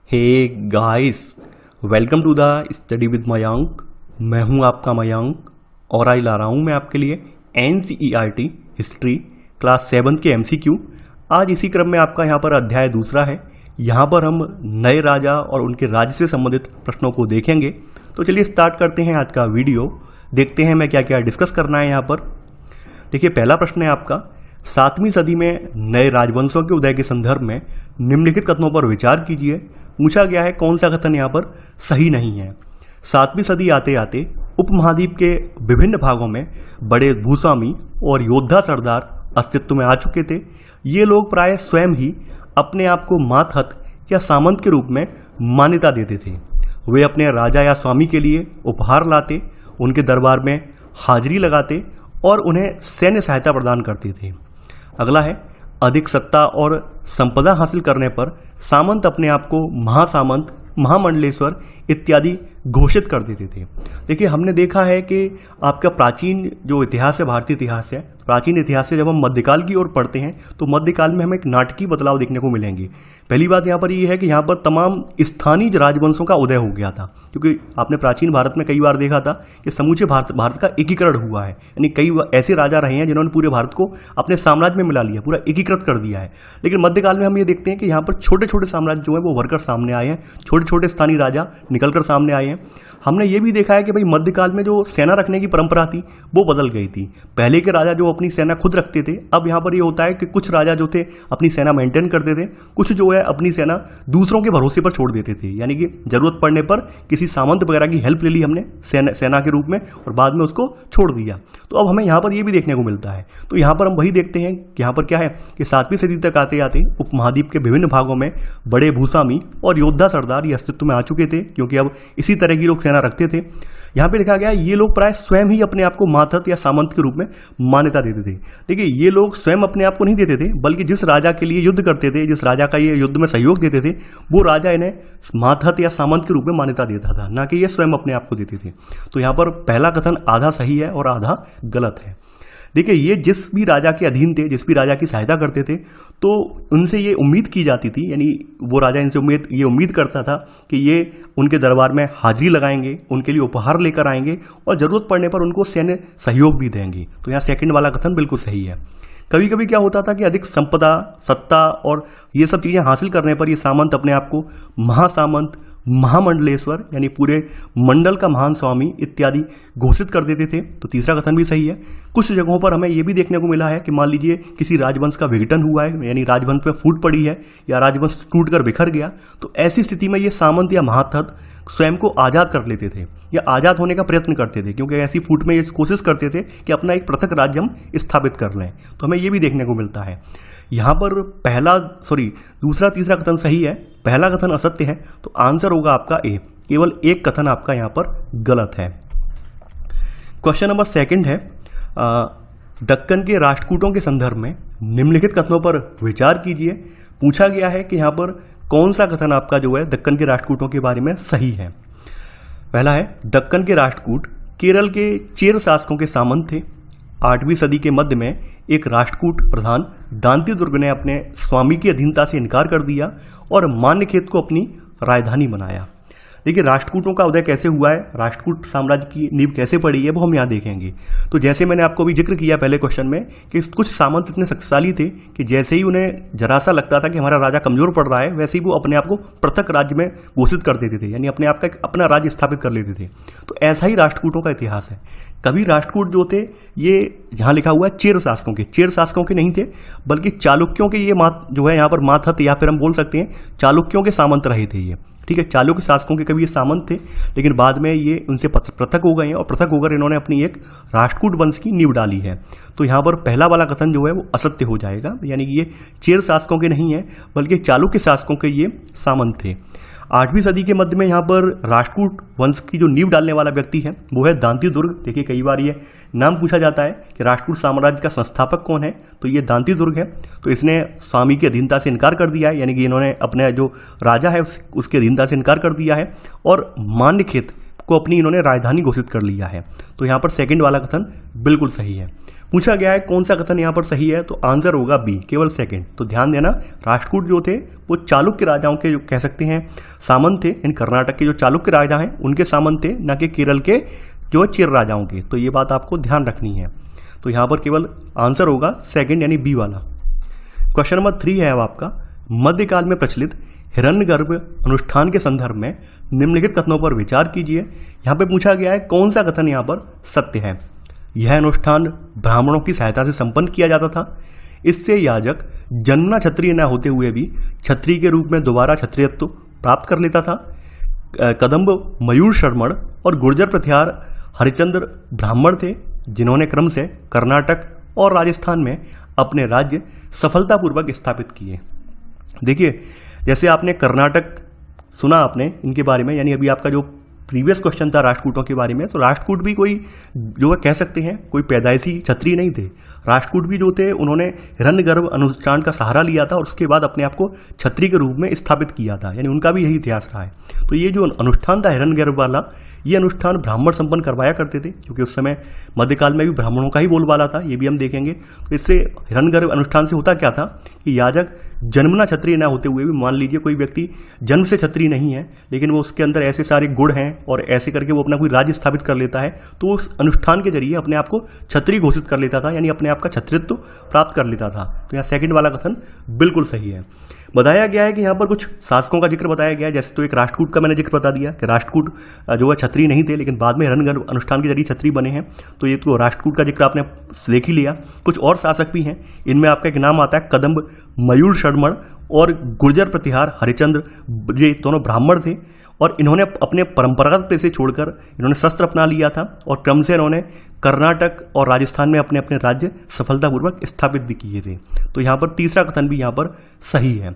Hey guys, welcome to the study with Mayank. मैं हूं आपका मयंक और आज ला रहा हूं मैं आपके लिए NCERT हिस्ट्री क्लास 7 के MCQ। आज इसी क्रम में आपका यहां पर अध्याय दूसरा है। यहां पर हम नए राजा और उनके राज्य से संबंधित प्रश्नों को देखेंगे। तो चलिए स्टार्ट करते हैं आज का वीडियो। देखते हैं मैं क्या क्या डिस्कस करना है यहाँ पर। देखिए, पहला प्रश्न है आपका, 7वीं सदी में नए राजवंशों के उदय के संदर्भ में निम्नलिखित कथनों पर विचार कीजिए। पूछा गया है कौन सा कथन यहाँ पर सही नहीं है। 7वीं सदी आते आते उपमहाद्वीप के विभिन्न भागों में बड़े भूस्वामी और योद्धा सरदार अस्तित्व में आ चुके थे। ये लोग प्राय स्वयं ही अपने आप को मातहत या सामंत के रूप में मान्यता देते थे। वे अपने राजा या स्वामी के लिए उपहार लाते, उनके दरबार में हाजिरी लगाते और उन्हें सैन्य सहायता प्रदान करते थे। अगला है, अधिक सत्ता और संपदा हासिल करने पर सामंत अपने आप को महासामंत, महामंडलेश्वर इत्यादि घोषित कर देते थे। देखिए, हमने देखा है कि आपका प्राचीन जो इतिहास है, भारतीय इतिहास है, प्राचीन इतिहास से जब हम मध्यकाल की ओर पढ़ते हैं तो मध्यकाल में हमें एक नाटकीय बदलाव देखने को मिलेंगे। पहली बात यहाँ पर ये है कि यहाँ पर तमाम स्थानीय राजवंशों का उदय हो गया था, क्योंकि आपने प्राचीन भारत में कई बार देखा था कि समूचे भारत का एकीकरण हुआ है। यानी कई ऐसे राजा रहे हैं जिन्होंने पूरे भारत को अपने साम्राज्य में मिला लिया, पूरा एकीकृत कर दिया है। लेकिन मध्यकाल में हम ये देखते हैं कि यहाँ पर छोटे छोटे साम्राज्य जो है वो भरकर सामने आए हैं, छोटे छोटे स्थानीय राजा निकलकर सामने आए हैं। हमने ये भी देखा है कि भाई मध्यकाल में जो सेना रखने की परंपरा थी वो बदल गई थी। पहले के राजा जो अपनी सेना खुद रखते थे, अब यहाँ पर ये होता है कि कुछ राजा जो थे अपनी सेना मेंटेन करते थे, कुछ जो है अपनी सेना दूसरों के भरोसे पर छोड़ देते थे। यानी कि जरूरत पड़ने पर किसी सामंत वगैरह की हेल्प ले ली हमने सेना के रूप में और बाद में उसको छोड़ दिया। तो अब हमें यहाँ पर ये भी देखने को मिलता है। तो यहाँ पर हम वही देखते हैं कि यहाँ पर क्या है कि 7वीं सदी तक आते आते उपमहाद्वीप के विभिन्न भागों में बड़े भूस्वामी और योद्धा सरदार ये अस्तित्व में आ चुके थे, क्योंकि अब इसी तरह की लोग सेना रखते थे। यहाँ पे लिखा गया ये लोग प्राय स्वयं ही अपने आप को मातहत या सामंत के रूप में मान्यता देते थे। देखिए, ये लोग स्वयं अपने आप को नहीं देते थे, बल्कि जिस राजा के लिए युद्ध करते थे, जिस राजा का ये युद्ध में सहयोग देते थे, वो राजा इन्हें मातहत या सामंत के रूप में मान्यता देता था, ना कि ये स्वयं अपने आप को देते थे। तो यहाँ पर पहला कथन आधा सही है और आधा गलत है। देखिए, ये जिस भी राजा के अधीन थे, जिस भी राजा की सहायता करते थे, तो उनसे ये उम्मीद की जाती थी, यानी वो राजा इनसे ये उम्मीद करता था कि ये उनके दरबार में हाजिरी लगाएंगे, उनके लिए उपहार लेकर आएंगे और जरूरत पड़ने पर उनको सैन्य सहयोग भी देंगे। तो यहाँ सेकंड वाला कथन बिल्कुल सही है। कभी कभी क्या होता था कि अधिक संपदा, सत्ता और ये सब चीजें हासिल करने पर ये सामंत अपने आप को महासामंत, महामंडलेश्वर यानी पूरे मंडल का महान स्वामी इत्यादि घोषित कर देते थे। तो तीसरा कथन भी सही है। कुछ जगहों पर हमें यह भी देखने को मिला है कि मान लीजिए किसी राजवंश का विघटन हुआ है, यानी राजवंश में फूट पड़ी है या राजवंश टूट कर बिखर गया, तो ऐसी स्थिति में ये सामंत या महातहत स्वयं को आज़ाद कर लेते थे या आज़ाद होने का प्रयत्न करते थे, क्योंकि ऐसी फूट में ये कोशिश करते थे कि अपना एक पृथक राज्य हम स्थापित कर लें। तो हमें ये भी देखने को मिलता है। यहाँ पर दूसरा तीसरा कथन सही है, पहला कथन असत्य है। तो आंसर होगा आपका ए। केवल एक कथन आपका यहाँ पर गलत है। क्वेश्चन नंबर सेकंड है, दक्कन के राष्ट्रकूटों के संदर्भ में निम्नलिखित कथनों पर विचार कीजिए। पूछा गया है कि यहाँ पर कौन सा कथन आपका जो है दक्कन के राष्ट्रकूटों के बारे में सही है। पहला है, दक्कन के राष्ट्रकूट केरल के चेर शासकों के सामंत थे। 8वीं सदी के मध्य में एक राष्ट्रकूट प्रधान दांती दुर्ग ने अपने स्वामी की अधीनता से इनकार कर दिया और मान्यखेत को अपनी राजधानी बनाया। देखिए, राष्ट्रकूटों का उदय कैसे हुआ है, राष्ट्रकूट साम्राज्य की नींव कैसे पड़ी है, वो हम यहाँ देखेंगे। तो जैसे मैंने आपको अभी जिक्र किया पहले क्वेश्चन में कि कुछ सामंत इतने शक्तिशाली थे कि जैसे ही उन्हें जरा सा लगता था कि हमारा राजा कमजोर पड़ रहा है, वैसे ही वो अपने आप को पृथक राज्य में घोषित कर देते थे, यानी अपने आप का अपना राज्य स्थापित कर लेते थे। तो ऐसा ही राष्ट्रकूटों का इतिहास है। कभी राष्ट्रकूट जो थे ये यहाँ लिखा हुआ है चेर शासकों के नहीं थे, बल्कि चालुक्यों के ये जो है यहाँ पर मातहत या फिर हम बोल सकते हैं चालुक्यों के सामंत रहे थे ये। ठीक है, चालुक्य शासकों के कभी ये सामंत थे, लेकिन बाद में ये उनसे पृथक हो गए हैं और पृथक होकर इन्होंने अपनी एक राष्ट्रकूट वंश की नींव डाली है। तो यहाँ पर पहला वाला कथन जो है वो असत्य हो जाएगा, यानी कि ये चेर शासकों के नहीं है बल्कि चालुक्य शासकों के ये सामंत थे। 8वीं सदी के मध्य में यहाँ पर राष्ट्रकूट वंश की जो नींव डालने वाला व्यक्ति है वो है दांती दुर्ग। देखिए, कई बार ये नाम पूछा जाता है कि राष्ट्रकूट साम्राज्य का संस्थापक कौन है, तो ये दांती दुर्ग है। तो इसने स्वामी की अधीनता से इनकार कर दिया है, यानी कि इन्होंने अपने जो राजा है उसकी अधीनता से इनकार कर दिया है और मान्यखेत को अपनी इन्होंने राजधानी घोषित कर लिया है। तो यहाँ पर सेकंड वाला कथन बिल्कुल सही है। पूछा गया है कौन सा कथन यहाँ पर सही है, तो आंसर होगा बी, केवल सेकंड। तो ध्यान देना, राष्ट्रकूट जो थे वो चालुक्य राजाओं के जो कह सकते हैं सामंत थे, इन कर्नाटक के जो चालुक्य राजा हैं उनके सामंत थे, न कि केरल के जो चेर राजाओं के। तो ये बात आपको ध्यान रखनी है। तो यहाँ पर केवल आंसर होगा सेकंड यानी बी वाला। क्वेश्चन नंबर 3 है अब आपका, मध्यकाल में प्रचलित हिरण्यगर्भ अनुष्ठान के संदर्भ में निम्नलिखित कथनों पर विचार कीजिए। यहाँ पे पूछा गया है कौन सा कथन यहाँ पर सत्य है। यह अनुष्ठान ब्राह्मणों की सहायता से संपन्न किया जाता था। इससे याजक जन्मना क्षत्रिय न होते हुए भी क्षत्रिय के रूप में दोबारा क्षत्रियत्व प्राप्त कर लेता था। कदम्ब मयूर शर्मण और गुर्जर प्रथिहार हरिचंद्र ब्राह्मण थे, जिन्होंने क्रम से कर्नाटक और राजस्थान में अपने राज्य सफलतापूर्वक स्थापित किए। देखिए, जैसे आपने कर्नाटक सुना आपने इनके बारे में, यानी अभी आपका जो प्रीवियस क्वेश्चन था राष्ट्रकूटों के बारे में, तो राष्ट्रकूट भी कोई जो कह सकते हैं कोई पैदाइशी क्षत्रिय नहीं थे। राष्ट्रकूट भी जो थे उन्होंने हिरण्यगर्भ अनुष्ठान का सहारा लिया था और उसके बाद अपने आप को क्षत्रिय के रूप में स्थापित किया था, यानी उनका भी यही इतिहास रहा है। तो ये जो अनुष्ठान था हिरण्यगर्भ वाला, ये अनुष्ठान ब्राह्मण संपन्न करवाया करते थे, क्योंकि उस समय मध्यकाल में भी ब्राह्मणों का ही बोलबाला था, ये भी हम देखेंगे। तो इससे हिरण्यगर्भ अनुष्ठान से होता क्या था कि याजक जन्मना क्षत्रिय न होते हुए भी, मान लीजिए कोई व्यक्ति जन्म से क्षत्रिय नहीं है लेकिन वो उसके अंदर ऐसे सारे गुण हैं और ऐसे करके वो अपना कोई राज्य स्थापित कर लेता है, तो उस अनुष्ठान के जरिए अपने आप को क्षत्रिय घोषित कर लेता था, यानी अपने आप का क्षत्रियत्व प्राप्त कर लेता था। तो यहाँ सेकंड वाला कथन बिल्कुल सही है। बताया गया है कि यहाँ पर कुछ शासकों का जिक्र बताया गया है, जैसे तो एक राष्ट्रकूट का मैंने जिक्र बता दिया कि राष्ट्रकूट जो है क्षत्रिय नहीं थे लेकिन बाद में हिरण्यगर्भ अनुष्ठान के जरिए क्षत्रिय बने हैं। तो ये तो राष्ट्रकूट का जिक्र आपने देख ही लिया। कुछ और शासक भी हैं, इनमें आपका एक नाम आता है कदम्ब मयूर शर्मण और गुर्जर प्रतिहार हरिचंद्र, ये दोनों ब्राह्मण थे और इन्होंने अपने परंपरागत पेशे छोड़कर इन्होंने शस्त्र अपना लिया था और क्रम से इन्होंने कर्नाटक और राजस्थान में अपने अपने राज्य सफलतापूर्वक स्थापित भी किए थे। तो यहाँ पर तीसरा कथन भी यहाँ पर सही है।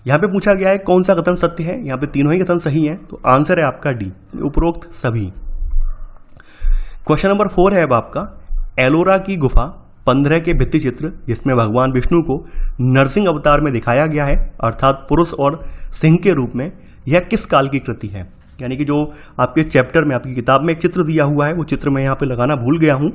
यहाँ पे पूछा गया है कौन सा कथन सत्य है, यहाँ पे तीनों ही कथन सही हैं, तो आंसर है आपका डी, उपरोक्त सभी। क्वेश्चन नंबर 4 है अब आपका, एलोरा की गुफा 15 के भित्ति चित्र जिसमें भगवान विष्णु को नरसिंह अवतार में दिखाया गया है, अर्थात पुरुष और सिंह के रूप में, यह किस काल की कृति है। यानी कि जो आपके चैप्टर में आपकी किताब में एक चित्र दिया हुआ है, वो चित्र मैं यहाँ पे लगाना भूल गया हूँ,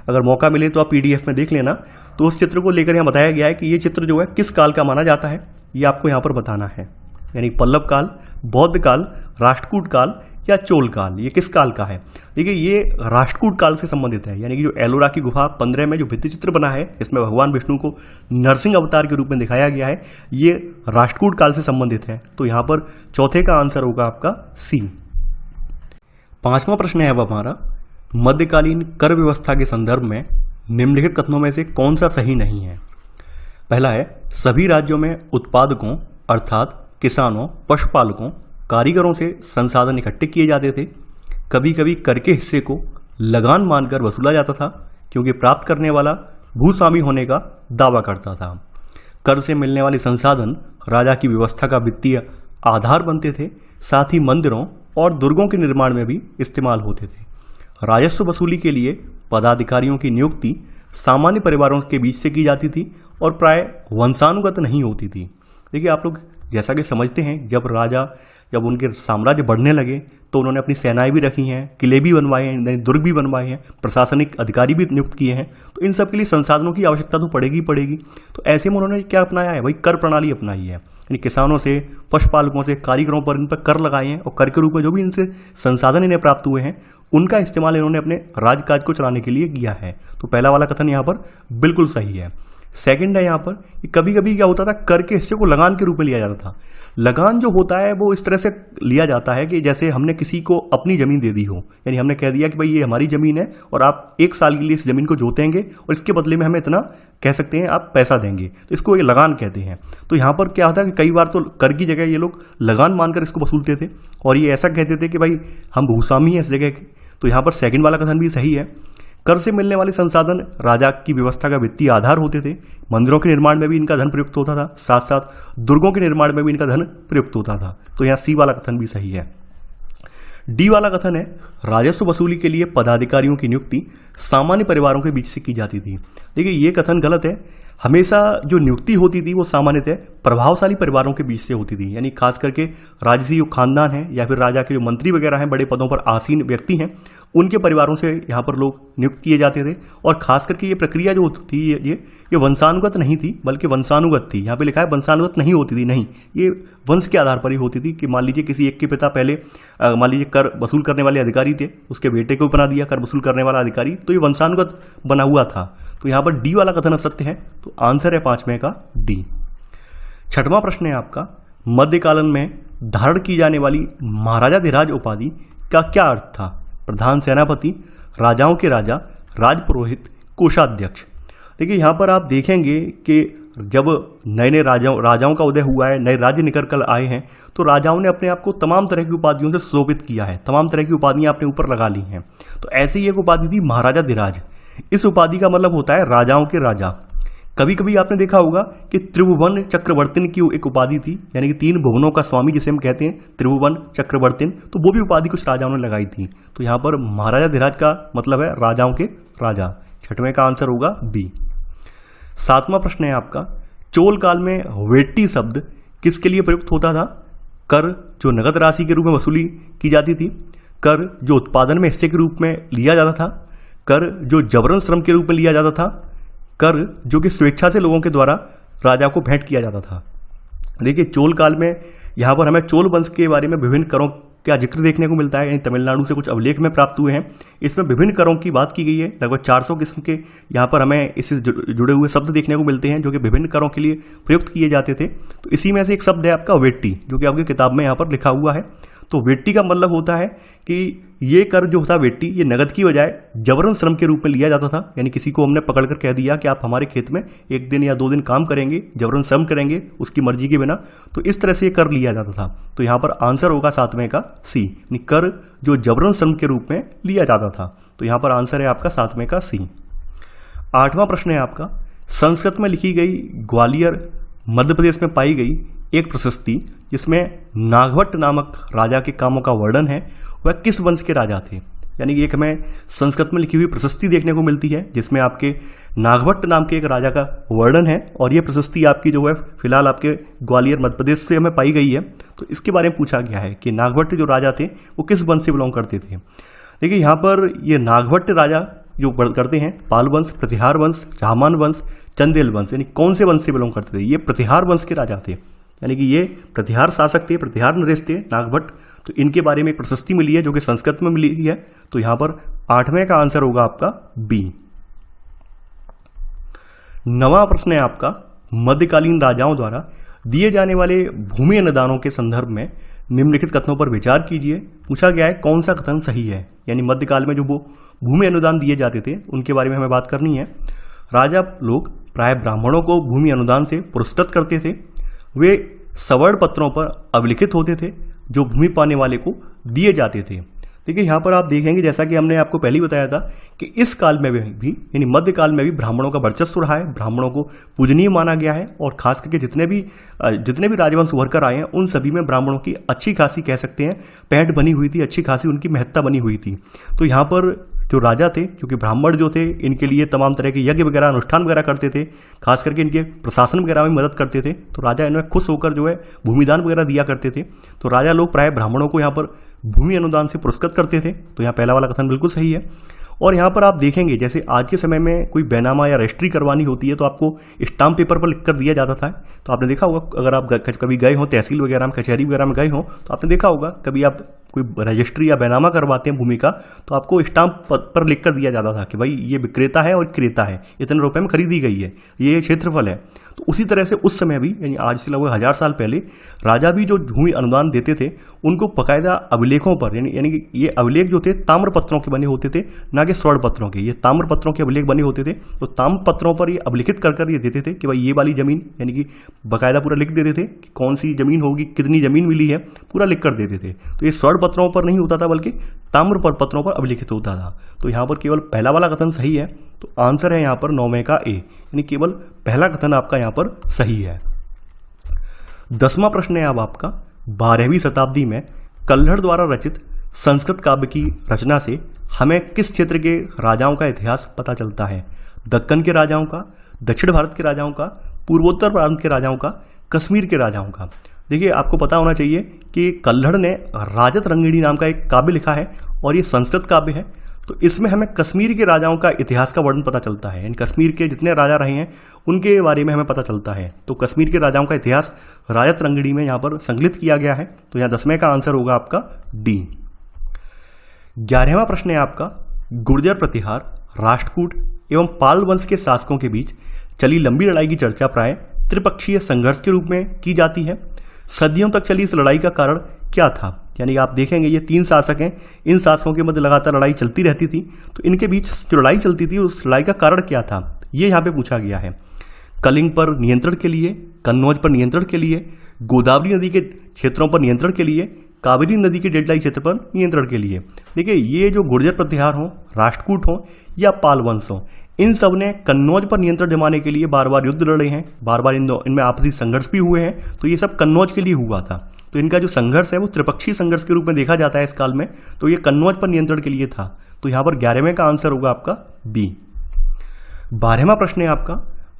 अगर मौका मिले तो आप PDF में देख लेना। तो उस चित्र को लेकर यहाँ बताया गया है कि ये चित्र जो है किस काल का माना जाता है, ये आपको यहाँ पर बताना है। यानी पल्लव काल, बौद्ध काल, राष्ट्रकूट काल या चोल काल, ये किस काल का है। देखिए, ये राष्ट्रकूट काल से संबंधित है। यानी कि जो एलोरा की गुफा 15 में जो भित्ति चित्र बना है, इसमें भगवान विष्णु को नरसिंह अवतार के रूप में दिखाया गया है, ये राष्ट्रकूट काल से संबंधित है। तो यहाँ पर चौथे का आंसर होगा आपका सी। 5वां प्रश्न है अब हमारा, मध्यकालीन कर व्यवस्था के संदर्भ में निम्नलिखित कथनों में से कौन सा सही नहीं है। पहला है, सभी राज्यों में उत्पादकों अर्थात किसानों, पशुपालकों, कारीगरों से संसाधन इकट्ठे किए जाते थे। कभी कभी कर के हिस्से को लगान मानकर वसूला जाता था, क्योंकि प्राप्त करने वाला भूस्वामी होने का दावा करता था। कर से मिलने वाले संसाधन राजा की व्यवस्था का वित्तीय आधार बनते थे, साथ ही मंदिरों और दुर्गों के निर्माण में भी इस्तेमाल होते थे। राजस्व वसूली के लिए पदाधिकारियों की नियुक्ति सामान्य परिवारों के बीच से की जाती थी और प्राय वंशानुगत नहीं होती थी। देखिए, आप लोग जैसा कि समझते हैं, जब उनके साम्राज्य बढ़ने लगे तो उन्होंने अपनी सेनाएं भी रखी हैं, किले भी बनवाए हैं, दुर्ग भी बनवाए हैं, प्रशासनिक अधिकारी भी नियुक्त किए हैं। तो इन सब के लिए संसाधनों की आवश्यकता तो पड़ेगी पड़ेगी। तो ऐसे में उन्होंने क्या अपनाया है भाई, कर प्रणाली अपनाई है। यानी किसानों से, पशुपालकों से, कारीगरों पर इन पर कर लगाए हैं और कर के रूप में जो भी इनसे संसाधन इन्हें प्राप्त हुए हैं उनका इस्तेमाल इन्होंने अपने राजकाज को चलाने के लिए किया है। तो पहला वाला कथन यहाँ पर बिल्कुल सही है। सेकंड है यहाँ पर कि कभी कभी क्या होता था, कर के हिस्से को लगान के रूप में लिया जाता था। लगान जो होता है वो इस तरह से लिया जाता है कि जैसे हमने किसी को अपनी जमीन दे दी हो, यानी हमने कह दिया कि भाई ये हमारी जमीन है और आप 1 साल के लिए इस जमीन को जोतेंगे और इसके बदले में हमें इतना कह सकते हैं आप पैसा देंगे, तो इसको ये लगान कहते हैं। तो यहाँ पर क्या होता है कि कई बार तो कर की जगह ये लोग लगान मानकर इसको वसूलते थे और ये ऐसा कहते थे कि भाई हम भूस्वामी हैं इस जगह के। तो यहाँ पर सेकंड वाला कथन भी सही है। कर से मिलने वाले संसाधन राजा की व्यवस्था का वित्तीय आधार होते थे। मंदिरों के निर्माण में भी इनका धन प्रयुक्त होता था, साथ साथ दुर्गों के निर्माण में भी इनका धन प्रयुक्त होता था। तो यहाँ सी वाला कथन भी सही है। डी वाला कथन है, राजस्व वसूली के लिए पदाधिकारियों की नियुक्ति सामान्य परिवारों के बीच से की जाती थी। देखिए, ये कथन गलत है। हमेशा जो नियुक्ति होती थी वो सामान्यतः प्रभावशाली परिवारों के बीच से होती थी, यानी खास करके राजसी जो खानदान है या फिर राजा के जो मंत्री वगैरह हैं, बड़े पदों पर आसीन व्यक्ति हैं, उनके परिवारों से यहाँ पर लोग नियुक्त किए जाते थे। और खास करके ये प्रक्रिया जो थी ये वंशानुगत नहीं थी, बल्कि वंशानुगत थी। यहाँ पे लिखा है वंशानुगत नहीं होती थी, नहीं, ये वंश के आधार पर ही होती थी कि मान लीजिए किसी एक के पिता पहले मान लीजिए कर वसूल करने वाले अधिकारी थे, उसके बेटे को बना दिया कर वसूल करने वाला अधिकारी, तो ये वंशानुगत बना हुआ था। तो यहाँ पर डी वाला कथन असत्य है, तो आंसर है 5वें का डी। छठवां प्रश्न है आपका, मध्यकालीन में धारण की जाने वाली महाराजाधिराज उपाधि का क्या अर्थ था? प्रधान सेनापति, राजाओं के राजा, राजपुरोहित, कोषाध्यक्ष। देखिए यहाँ पर आप देखेंगे कि जब नए नए राजाओं का उदय हुआ है, नए राज्य निकल कर आए हैं, तो राजाओं ने अपने आप को तमाम तरह की उपाधियों से सुशोभित किया है, तमाम तरह की उपाधियां अपने ऊपर लगा ली हैं। तो ऐसी ही एक उपाधि थी महाराजाधिराज। इस उपाधि का मतलब होता है राजाओं के राजा। कभी कभी आपने देखा होगा कि त्रिभुवन चक्रवर्तिन की एक उपाधि थी, यानी कि 3 भुवनों का स्वामी जिसे हम कहते हैं, त्रिभुवन चक्रवर्तिन, तो वो भी उपाधि कुछ राजाओं ने लगाई थी। तो यहाँ पर महाराजाधिराज का मतलब है राजाओं के राजा। 6वें का आंसर होगा बी। 7वां प्रश्न है आपका, चोल काल में वेट्टी शब्द किसके लिए प्रयुक्त होता था? कर जो नगद राशि के रूप में वसूली की जाती थी, कर जो उत्पादन में हिस्से के रूप में लिया जाता था, कर जो जबरन श्रम के रूप में लिया जाता था, कर जो कि स्वेच्छा से लोगों के द्वारा राजा को भेंट किया जाता था। देखिए चोल काल में यहाँ पर हमें चोल वंश के बारे में विभिन्न करों का जिक्र देखने को मिलता है, यानी तमिलनाडु से कुछ अभिलेख में प्राप्त हुए हैं। इसमें विभिन्न करों की बात की गई है, लगभग 400 किस्म के यहाँ पर हमें इससे जुड़े हुए शब्द देखने को मिलते हैं जो कि विभिन्न करों के लिए प्रयुक्त किए जाते थे। तो इसी में से एक शब्द है आपका वेट्टी, जो कि आपकी किताब में यहाँ पर लिखा हुआ है। तो वेट्टी का मतलब होता है कि ये कर जो होता है वेट्टी, ये नगद की बजाय जबरन श्रम के रूप में लिया जाता था, यानी किसी को हमने पकड़कर कह दिया कि आप हमारे खेत में 1 दिन या 2 दिन काम करेंगे, जबरन श्रम करेंगे उसकी मर्जी के बिना, तो इस तरह से ये कर लिया जाता था। तो यहाँ पर आंसर होगा 7वें का सी, यानी कर जो जबरन श्रम के रूप में लिया जाता था। तो यहाँ पर आंसर है आपका 7वें का सी। 8वां प्रश्न है आपका, संस्कृत में लिखी गई ग्वालियर मध्य प्रदेश में पाई गई एक प्रशस्ति जिसमें नागभट्ट नामक राजा के कामों का वर्णन है, वह किस वंश के राजा थे? यानी कि एक हमें संस्कृत में लिखी हुई प्रशस्ति देखने को मिलती है जिसमें आपके नागभट्ट नाम के एक राजा का वर्णन है, और ये प्रशस्ति आपकी जो है फिलहाल आपके ग्वालियर मध्य प्रदेश से हमें पाई गई है। तो इसके बारे में पूछा गया है कि नागभट्ट जो राजा थे वो किस वंश से बिलोंग करते थे। देखिए यहाँ पर ये नागभट्ट राजा जो करते हैं पाल वंश, प्रतिहार वंश, चाहमान वंश, चंदेल वंश, यानी कौन से वंश से बिलोंग करते थे? ये प्रतिहार वंश के राजा थे, यानी कि ये प्रतिहार शासक थे, प्रतिहार नरेश थे नागभट्ट। तो इनके बारे में एक प्रशस्ति मिली है जो कि संस्कृत में मिली है। तो यहां पर 8वें का आंसर होगा आपका बी। 9वां प्रश्न है आपका, मध्यकालीन राजाओं द्वारा दिए जाने वाले भूमि अनुदानों के संदर्भ में निम्नलिखित कथनों पर विचार कीजिए। पूछा गया है कौन सा कथन सही है, यानी मध्यकाल में जो वो भूमि अनुदान दिए जाते थे उनके बारे में हमें बात करनी है। राजा लोग प्राय ब्राह्मणों को भूमि अनुदान से पुरस्कृत करते थे। वे सवर्ण पत्रों पर अभिलिखित होते थे जो भूमि पाने वाले को दिए जाते थे। देखिए यहाँ पर आप देखेंगे, जैसा कि हमने आपको पहले ही बताया था कि इस काल में भी यानी मध्यकाल में भी ब्राह्मणों का वर्चस्व रहा है, ब्राह्मणों को पूजनीय माना गया है, और खास करके जितने भी राजवंश उभर कर आए हैं उन सभी में ब्राह्मणों की अच्छी खासी कह सकते हैं पैठ बनी हुई थी, अच्छी खासी उनकी महत्ता बनी हुई थी। तो यहाँ पर जो राजा थे, क्योंकि ब्राह्मण जो थे इनके लिए तमाम तरह के यज्ञ वगैरह अनुष्ठान वगैरह करते थे, खास करके इनके प्रशासन वगैरह में मदद करते थे, तो राजा इनमें खुश होकर जो है भूमिदान वगैरह दिया करते थे। तो राजा लोग प्राय ब्राह्मणों को यहाँ पर भूमि अनुदान से पुरस्कृत करते थे। तो यहाँ पहला वाला कथन बिल्कुल सही है। और यहाँ पर आप देखेंगे जैसे आज के समय में कोई बैनामा या रजिस्ट्री करवानी होती है तो आपको स्टाम्प पेपर पर लिख कर दिया जाता था। तो आपने देखा होगा, अगर आप कभी गए हो तहसील वगैरह में, कचहरी वगैरह में गए हो, तो आपने देखा होगा कभी आप कोई रजिस्ट्री या बैनामा करवाते हैं भूमि का, तो आपको स्टाम्प पर लिख कर दिया जाता था कि भाई ये विक्रेता है और क्रेता है, इतने रुपए में खरीदी गई है, ये क्षेत्रफल है। तो उसी तरह से उस समय भी, यानी आज से लगभग 1000 साल पहले, राजा भी जो भूमि अनुदान देते थे उनको बाकायदा अभिलेखों पर, यानी कि ये अभिलेख जो थे ताम्र पत्रों के बने होते थे, ना कि स्वर्ण पत्रों के। ये ताम्र पत्रों के अभिलेख बने होते थे। तो ताम्र पत्रों पर ये अभिलिखित कर ये देते थे कि भाई ये वाली जमीन, यानी कि बाकायदा पूरा लिख देते थे कि कौन सी जमीन होगी, कितनी जमीन मिली है, पूरा लिख कर देते थे। तो ये स्वर्ण पत्रों पर नहीं होता था बल्कि ताम्र पत्रों पर अभिलिखित होता था। तो यहाँ पर केवल पहला वाला कथन सही है। तो आंसर है यहाँ पर 9वें का ए, यानी केवल पहला कथन आपका यहाँ पर सही है। 10वां प्रश्न है अब आपका, 12वीं शताब्दी में कल्हड़ द्वारा रचित संस्कृत काव्य की रचना से हमें किस क्षेत्र के राजाओं का इतिहास पता चलता है? दक्कन के राजाओं का, दक्षिण भारत के राजाओं का, पूर्वोत्तर प्रांत के राजाओं का, कश्मीर के राजाओं का। देखिए आपको पता होना चाहिए कि कल्हड़ ने राजत रंगिणी नाम का एक काव्य लिखा है और ये संस्कृत काव्य है। तो इसमें हमें कश्मीर के राजाओं का इतिहास का वर्णन पता चलता है, यानी कश्मीर के जितने राजा रहे हैं उनके बारे में हमें पता चलता है। तो कश्मीर के राजाओं का इतिहास राजत रंगिणी में यहाँ पर संकलित किया गया है। तो यहाँ 10वें का आंसर होगा आपका डी। 11वां प्रश्न है आपका, गुर्जर प्रतिहार, राष्ट्रकूट एवं पाल वंश के शासकों के बीच चली लंबी लड़ाई की चर्चा प्राय त्रिपक्षीय संघर्ष के रूप में की जाती है। सदियों तक चली इस लड़ाई का कारण क्या था? यानी आप देखेंगे ये 3 शासक हैं, इन शासकों के मध्य लगातार लड़ाई चलती रहती थी। तो इनके बीच जो लड़ाई चलती थी उस लड़ाई का कारण क्या था, ये यहाँ पे पूछा गया है। कलिंग पर नियंत्रण के लिए, कन्नौज पर नियंत्रण के लिए, गोदावरी नदी के क्षेत्रों पर नियंत्रण के लिए, कावेरी नदी के डेल्टाई क्षेत्र पर नियंत्रण के लिए। देखिए ये जो गुर्जर प्रतिहार हो, राष्ट्रकूट हो या पाल वंश हो, इन सब ने कन्नौज पर नियंत्रण जमाने के लिए बार बार युद्ध लड़े हैं, बार बार इनमें आपसी संघर्ष भी हुए हैं। तो ये सब कन्नौज के लिए हुआ था। तो इनका जो संघर्ष है वो त्रिपक्षीय संघर्ष के रूप में देखा जाता है इस काल में। तो ये कन्नौज पर नियंत्रण के लिए था। तो यहाँ पर 11वें का आंसर होगा आपका बी। 12वां प्रश्न है आपका,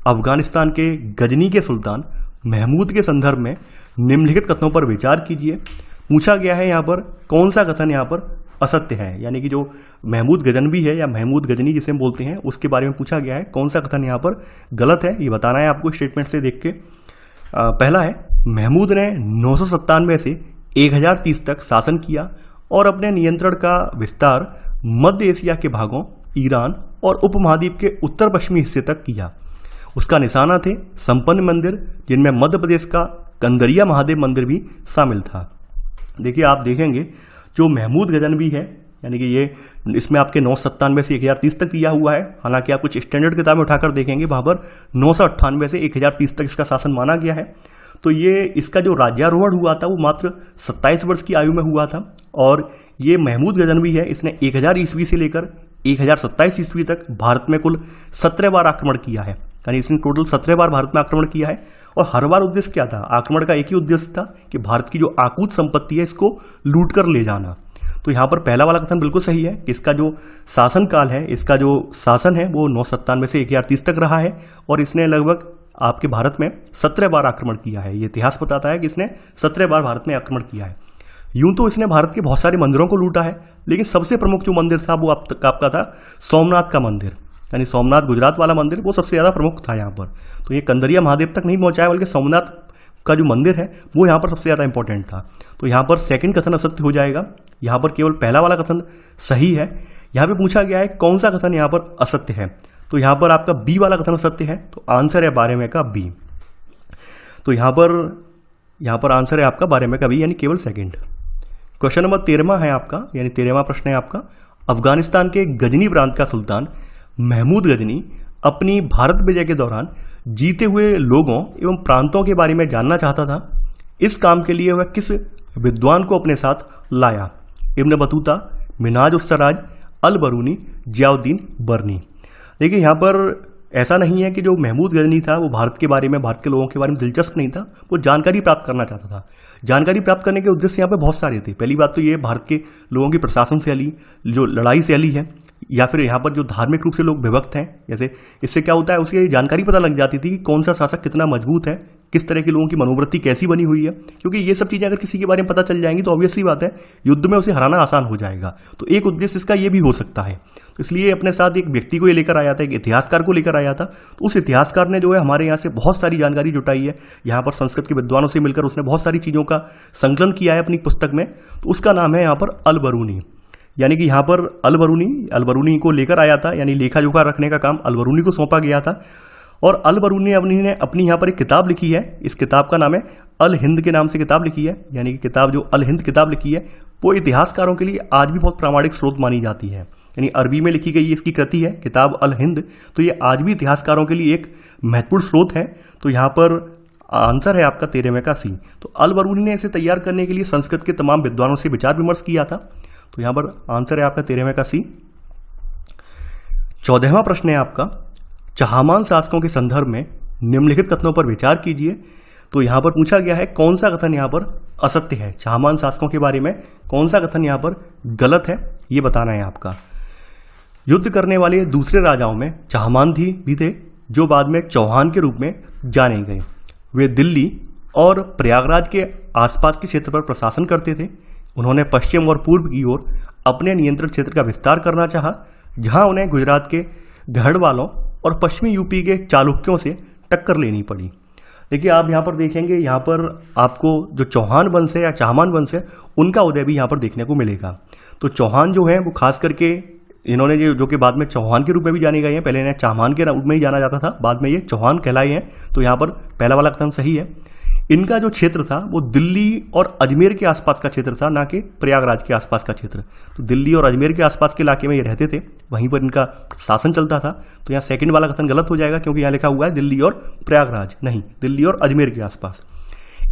अफगानिस्तान के गजनी के सुल्तान महमूद के संदर्भ में निम्नलिखित कथनों पर विचार कीजिए। पूछा गया है यहाँ पर कौन सा कथन यहाँ पर असत्य है, यानी कि जो महमूद गजनवी है या महमूद गजनी जिसे हम बोलते हैं उसके बारे में पूछा गया है, कौन सा कथन यहाँ पर गलत है, ये बताना है आपको स्टेटमेंट से देख के। पहला है, महमूद ने 997 से 1030 तक शासन किया और अपने नियंत्रण का विस्तार मध्य एशिया के भागों, ईरान और उपमहाद्वीप के उत्तर पश्चिमी हिस्से तक किया। उसका निशाना थे संपन्न मंदिर, जिनमें मध्य प्रदेश का कंदरिया महादेव मंदिर भी शामिल था। देखिए आप देखेंगे जो महमूद गजनवी है, यानी कि ये इसमें आपके 997 से 1030 तक दिया हुआ है। हालांकि आप कुछ स्टैंडर्ड किताबें उठाकर देखेंगे वहां पर 998 से 1030 तक इसका शासन माना गया है। तो ये इसका जो राज्यारोहण हुआ था वो मात्र 27 वर्ष की आयु में हुआ था। और ये महमूद गजनवी है, इसने 1000 ईस्वी से लेकर 1027 ईस्वी तक भारत में कुल 17 बार आक्रमण किया है। यानी इसने टोटल 17 बार भारत में आक्रमण किया है। और हर बार उद्देश्य क्या था? आक्रमण का एक ही उद्देश्य था कि भारत की जो आकूत संपत्ति है इसको लूट कर ले जाना। तो यहाँ पर पहला वाला कथन बिल्कुल सही है कि इसका जो शासन काल है, इसका जो शासन है वो 997 से 1030 तक रहा है और इसने लगभग आपके भारत में 17 बार आक्रमण किया है। ये इतिहास बताता है कि इसने 17 बार भारत में आक्रमण किया है। यूं तो इसने भारत के बहुत सारे मंदिरों को लूटा है, लेकिन सबसे प्रमुख जो मंदिर था वो आपका था सोमनाथ का मंदिर, यानी सोमनाथ गुजरात वाला मंदिर, वो सबसे ज़्यादा प्रमुख था यहाँ पर। तो ये कंदरिया महादेव तक नहीं पहुँचा है, बल्कि सोमनाथ का जो मंदिर है वो यहाँ पर सबसे ज़्यादा इंपॉर्टेंट था। तो यहाँ पर सेकंड कथन असत्य हो जाएगा। यहाँ पर केवल पहला वाला कथन सही है। यहाँ पे पूछा गया है कौन सा कथन यहाँ पर असत्य है, तो यहाँ पर आपका बी वाला कथन सत्य है। तो आंसर है 12वें का बी। तो यहाँ पर आंसर है आपका 12वें का बी, यानी केवल सेकंड। क्वेश्चन नंबर 13वां है आपका, यानी 13वां प्रश्न है आपका, अफगानिस्तान के गजनी प्रांत का सुल्तान महमूद गजनी अपनी भारत विजय के दौरान जीते हुए लोगों एवं प्रांतों के बारे में जानना चाहता था। इस काम के लिए वह किस विद्वान को अपने साथ लाया? इब्न बतूता, मिनाज उस-सराज, अल बरूनी, जियाउद्दीन बर्नी। देखिए यहाँ पर ऐसा नहीं है कि जो महमूद गजनी था वो भारत के बारे में, भारत के लोगों के बारे में दिलचस्प नहीं था, वो जानकारी प्राप्त करना चाहता था। जानकारी प्राप्त करने के उद्देश्य यहाँ पे बहुत सारे थे। पहली बात तो ये भारत के लोगों की प्रशासन से अली, जो लड़ाई से अली है, या फिर यहाँ पर जो धार्मिक रूप से लोग विभक्त हैं, जैसे इससे क्या होता है उसकी जानकारी पता लग जाती थी कि कौन सा शासक कितना मजबूत है, किस तरह के लोगों की मनोवृत्ति कैसी बनी हुई है। क्योंकि ये सब चीज़ें अगर किसी के बारे में पता चल जाएंगी तो ऑब्वियस सी बात है युद्ध में उसे हराना आसान हो जाएगा। तो एक उद्देश्य इसका ये भी हो सकता है। तो इसलिए अपने साथ एक व्यक्ति को ये लेकर आया था, एक इतिहासकार को लेकर आया था। तो उस इतिहासकार ने जो है हमारे यहाँ से बहुत सारी जानकारी जुटाई है, यहाँ पर संस्कृत के विद्वानों से मिलकर उसने बहुत सारी चीज़ों का संकलन किया है अपनी पुस्तक में। तो उसका नाम है यहाँ पर अल बरूनी, यानी कि यहाँ पर अल बरूनी को लेकर आया था, यानी लेखा जोखा रखने का काम अल बरूनी को सौंपा गया था। और अल बरूनी ने अपनी यहाँ पर एक किताब लिखी है। इस किताब का नाम है अल हिंद के नाम से किताब लिखी है, यानी कि किताब जो अल हिंद किताब लिखी है वो इतिहासकारों के लिए आज भी बहुत प्रामाणिक स्रोत मानी जाती है। यानी अरबी में लिखी गई इसकी कृति है किताब अल हिंद, तो ये आज भी इतिहासकारों के लिए एक महत्वपूर्ण स्रोत है। तो यहाँ पर आंसर है आपका 13वें का सी। तो अल बरूनी ने इसे तैयार करने के लिए संस्कृत के तमाम विद्वानों से विचार विमर्श किया था। तो यहाँ पर आंसर है आपका 13वें का सी। 14वां प्रश्न है आपका, चहामान शासकों के संदर्भ में निम्नलिखित कथनों पर विचार कीजिए। तो यहाँ पर पूछा गया है कौन सा कथन यहाँ पर असत्य है, चहामान शासकों के बारे में कौन सा कथन यहाँ पर गलत है, ये बताना है आपका। युद्ध करने वाले दूसरे राजाओं में चहामान भी थे, जो बाद में चौहान के रूप में जाने गए। वे दिल्ली और प्रयागराज के आसपास के क्षेत्र पर प्रशासन करते थे। उन्होंने पश्चिम और पूर्व की ओर अपने नियंत्रण क्षेत्र का विस्तार करना चाहा, जहां उन्हें गुजरात के गढ़वालों और पश्चिमी यूपी के चालुक्यों से टक्कर लेनी पड़ी। देखिए आप यहाँ पर देखेंगे, यहाँ पर आपको जो चौहान वंश है या चाहमान वंश है उनका उदय भी यहाँ पर देखने को मिलेगा। तो चौहान जो है वो खास करके इन्होंने जो कि बाद में चौहान के रूप में भी जाने गए हैं, पहले इन्हें चाहमान के रूप में ही जाना जाता था, बाद में ये चौहान कहलाए हैं। तो यहाँ पर पहला वाला कथन सही है। इनका जो क्षेत्र था वो दिल्ली और अजमेर के आसपास का क्षेत्र था, ना कि प्रयागराज के आसपास का क्षेत्र। तो दिल्ली और अजमेर के आसपास के इलाके में ये रहते थे, वहीं पर इनका शासन चलता था। तो यहाँ सेकंड वाला कथन गलत हो जाएगा, क्योंकि यहाँ लिखा हुआ है दिल्ली और प्रयागराज, नहीं, दिल्ली और अजमेर के आसपास।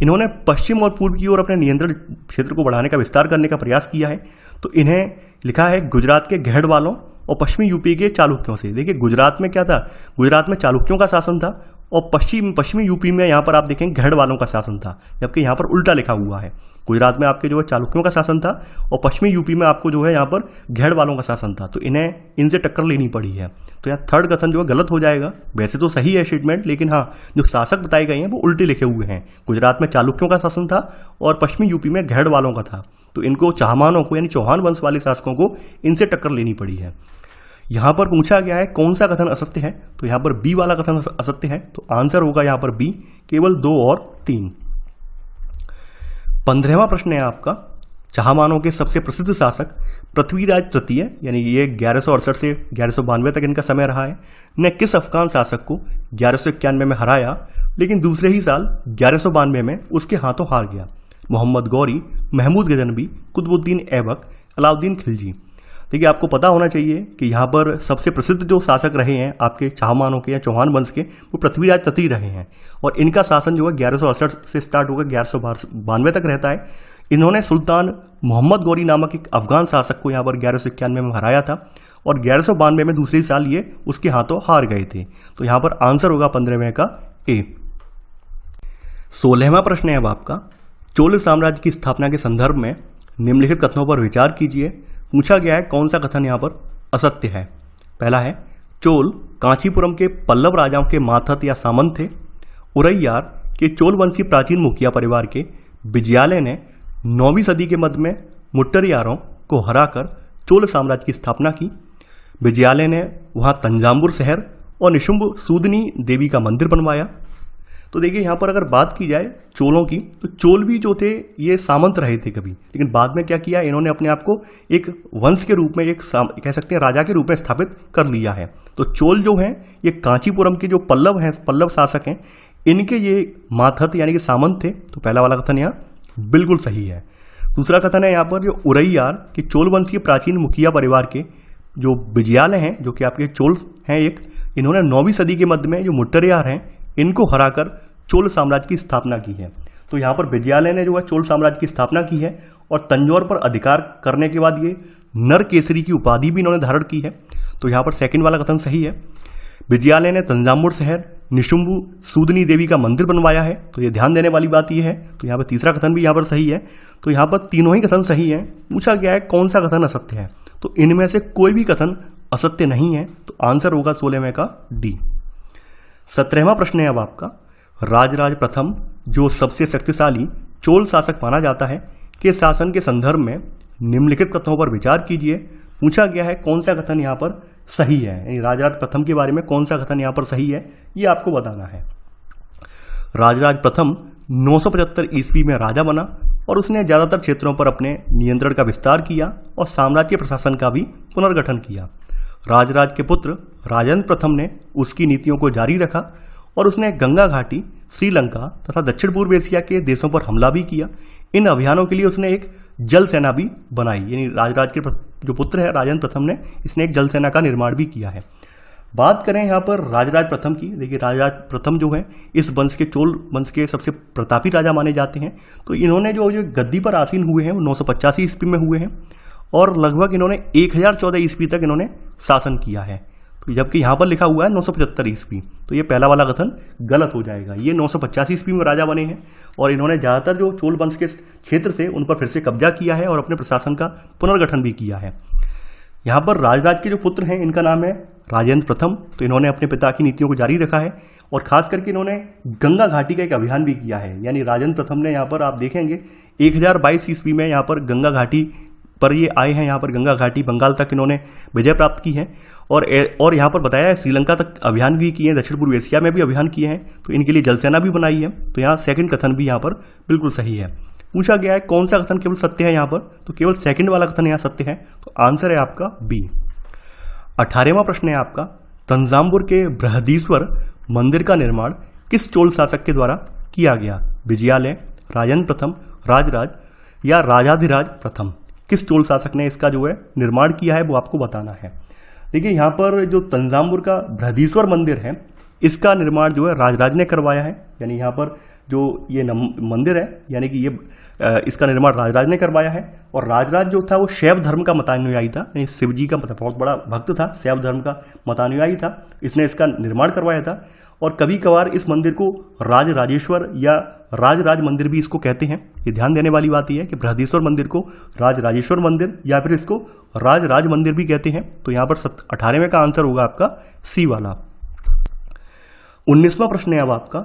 इन्होंने पश्चिम और पूर्व की ओर अपने नियंत्रण क्षेत्र को बढ़ाने का, विस्तार करने का प्रयास किया है। तो इन्हें लिखा है गुजरात के गढ़वालों और पश्चिमी यूपी के चालुक्यों से। देखिए गुजरात में क्या था, गुजरात में चालुक्यों का शासन था और पश्चिमी यूपी में यहाँ पर आप देखेंगे गढ़वालों का शासन था, जबकि यहाँ पर उल्टा लिखा हुआ है। गुजरात में आपके जो है चालुक्यों का शासन था और पश्चिमी यूपी में आपको जो है यहाँ पर गढ़वालों का शासन था। तो इन्हें इनसे टक्कर लेनी पड़ी है। तो यहाँ थर्ड कथन जो है गलत हो जाएगा। वैसे तो सही है स्टेटमेंट, लेकिन हाँ जो शासक बताए गए हैं वो उल्टे लिखे हुए हैं। गुजरात में चालुक्यों का शासन था और पश्चिमी यूपी में गढ़वालों का था। तो इनको चाहमानों को यानी चौहान वंश वाले शासकों को इनसे टक्कर लेनी पड़ी है। यहाँ पर पूछा गया है कौन सा कथन असत्य है, तो यहाँ पर बी वाला कथन असत्य है। तो आंसर होगा यहाँ पर बी, केवल 2 और 3। 15वां प्रश्न है आपका, चाहमानों के सबसे प्रसिद्ध शासक पृथ्वीराज तृतीय, यानी ये 1168 से 1192 तक इनका समय रहा है, ने किस अफगान शासक को 1191 में हराया, लेकिन दूसरे ही साल 1192 में उसके हाथों हार गया? मोहम्मद गौरी, महमूद गजनबी, कुतुबुद्दीन ऐबक, अलाउद्दीन खिलजी। देखिए आपको पता होना चाहिए कि यहाँ पर सबसे प्रसिद्ध जो शासक रहे हैं आपके चाहमानों के या चौहान वंश के, वो पृथ्वीराज तृतीय रहे हैं। और इनका शासन जो है 1168 से स्टार्ट होकर 1192 तक रहता है। इन्होंने सुल्तान मोहम्मद गौरी नामक एक अफगान शासक को यहाँ पर 1191 में हराया था और 1192 में दूसरे साल ये उसके हाथों हार गए थे। तो यहाँ पर आंसर होगा 15वें का ए। 16वां प्रश्न है अब आपका, चोल साम्राज्य की स्थापना के संदर्भ में निम्नलिखित कथनों पर विचार कीजिए। पूछा गया है कौन सा कथन यहाँ पर असत्य है। पहला है, चोल कांचीपुरम के पल्लव राजाओं के माथत या सामंत थे। उरैयार के चोल वंशी प्राचीन मुखिया परिवार के विजयालय ने 9वीं सदी के मध्य में मुट्टरियारों को हराकर चोल साम्राज्य की स्थापना की। विजयालय ने वहां तंजावुर शहर और निशुंभ सूदनी देवी का मंदिर बनवाया। तो देखिए यहाँ पर अगर बात की जाए चोलों की, तो चोल भी जो थे ये सामंत रहे थे कभी, लेकिन बाद में क्या किया, इन्होंने अपने आप को एक वंश के रूप में, एक कह सकते हैं राजा के रूप में स्थापित कर लिया है। तो चोल जो हैं ये कांचीपुरम के जो पल्लव हैं, पल्लव शासक हैं, इनके ये माथत यानी कि सामंत थे। तो पहला वाला कथन यहाँ बिल्कुल सही है। दूसरा कथन है यहाँ पर जो उरैयार के चोल वंशीय प्राचीन मुखिया परिवार के जो विजयालय हैं, जो कि आपके चोल हैं एक, इन्होंने 9वीं सदी के मध्य में जो मुट्टरियार हैं इनको हराकर चोल साम्राज्य की स्थापना की है। तो यहाँ पर विजयालय ने जो है चोल साम्राज्य की स्थापना की है और तंजौर पर अधिकार करने के बाद ये नर केसरी की उपाधि भी इन्होंने धारण की है। तो यहाँ पर सेकंड वाला कथन सही है। विजयालय ने तंजावुर शहर, निशुंभु सूदनी देवी का मंदिर बनवाया है। तो ये ध्यान देने वाली बात ये है। तो यहाँ पर तीसरा कथन भी यहाँ पर सही है। तो यहाँ पर तीनों ही कथन सही है। पूछा गया है कौन सा कथन असत्य है, तो इनमें से कोई भी कथन असत्य नहीं है। तो आंसर होगा 16वें का डी। 17वां प्रश्न है अब आपका, राजराज प्रथम जो सबसे शक्तिशाली चोल शासक माना जाता है के शासन के संदर्भ में निम्नलिखित कथनों पर विचार कीजिए। पूछा गया है कौन सा कथन यहाँ पर सही है, यानी राजराज प्रथम के बारे में कौन सा कथन यहाँ पर सही है, ये आपको बताना है। राजराज प्रथम 975 ईस्वी में राजा बना और उसने ज्यादातर क्षेत्रों पर अपने नियंत्रण का विस्तार किया और साम्राज्य प्रशासन का भी पुनर्गठन किया। राजराज के पुत्र राजेंद्र प्रथम ने उसकी नीतियों को जारी रखा और उसने गंगा घाटी, श्रीलंका तथा दक्षिण पूर्व एशिया के देशों पर हमला भी किया। इन अभियानों के लिए उसने एक जल सेना भी बनाई, यानी राजराज के जो पुत्र है राजेंद्र प्रथम ने, इसने एक जल सेना का निर्माण भी किया है। बात करें यहाँ पर राजराज प्रथम की, देखिए राजराज प्रथम जो है इस वंश के, चोल वंश के सबसे प्रतापी राजा माने जाते हैं। तो इन्होंने जो गद्दी पर आसीन हुए हैं वो 985 ईस्वी में हुए हैं और लगभग इन्होंने 1014 ईस्वी तक इन्होंने शासन किया है। जबकि यहाँ पर लिखा हुआ है 975 ईस्वी, तो ये पहला वाला कथन गलत हो जाएगा। ये 985 ईस्वी में राजा बने हैं और इन्होंने ज़्यादातर जो चोल वंश के क्षेत्र से उन पर फिर से कब्जा किया है और अपने प्रशासन का पुनर्गठन भी किया है। यहाँ पर राजराज के जो पुत्र हैं इनका नाम है राजेंद्र प्रथम। तो इन्होंने अपने पिता की नीतियों को जारी रखा है और खास करके इन्होंने गंगा घाटी का एक अभियान भी किया है। यानी राजेंद्र प्रथम ने यहाँ पर आप देखेंगे 1022 ईस्वी में यहाँ पर गंगा घाटी पर ये आए हैं। यहाँ पर गंगा घाटी बंगाल तक इन्होंने विजय प्राप्त की है और यहाँ पर बताया है श्रीलंका तक अभियान भी किए हैं, दक्षिण पूर्व एशिया में भी अभियान किए हैं। तो इनके लिए जल सेना भी बनाई है। तो यहाँ सेकंड कथन भी यहाँ पर बिल्कुल सही है। पूछा गया है कौन सा कथन केवल सत्य है यहाँ पर, तो केवल सेकंड वाला कथन यहाँ सत्य है। तो आंसर है आपका बी। 18वां प्रश्न है आपका, तंजावुर के बृहदीश्वर मंदिर का निर्माण किस चोल शासक के द्वारा किया गया? विजयालय, राजेंद्र प्रथम, राजराज या राजाधिराज प्रथम? किस चोल शासक ने इसका जो है निर्माण किया है वो आपको बताना है। देखिए यहाँ पर जो तंजावुर का बृहदीश्वर मंदिर है इसका निर्माण जो है राजराज ने करवाया है। यानी यहाँ पर जो ये मंदिर है यानी कि ये इसका निर्माण राजराज ने करवाया है। और राजराज जो था वो शैव धर्म का मतानुयायी था, यानी शिव जी का बहुत बड़ा भक्त था, शैव धर्म का मतानुयायी था। इसने इसका निर्माण करवाया था। और कभी कभार इस मंदिर को राज राजेश्वर या राजराज मंदिर भी इसको कहते हैं। ये ध्यान देने वाली बात यह है कि बृहदीश्वर मंदिर को राज राजेश्वर मंदिर या फिर इसको राजराज मंदिर भी कहते हैं। तो यहाँ पर 18वें का आंसर होगा आपका सी वाला। 19वां प्रश्न है अब आपका,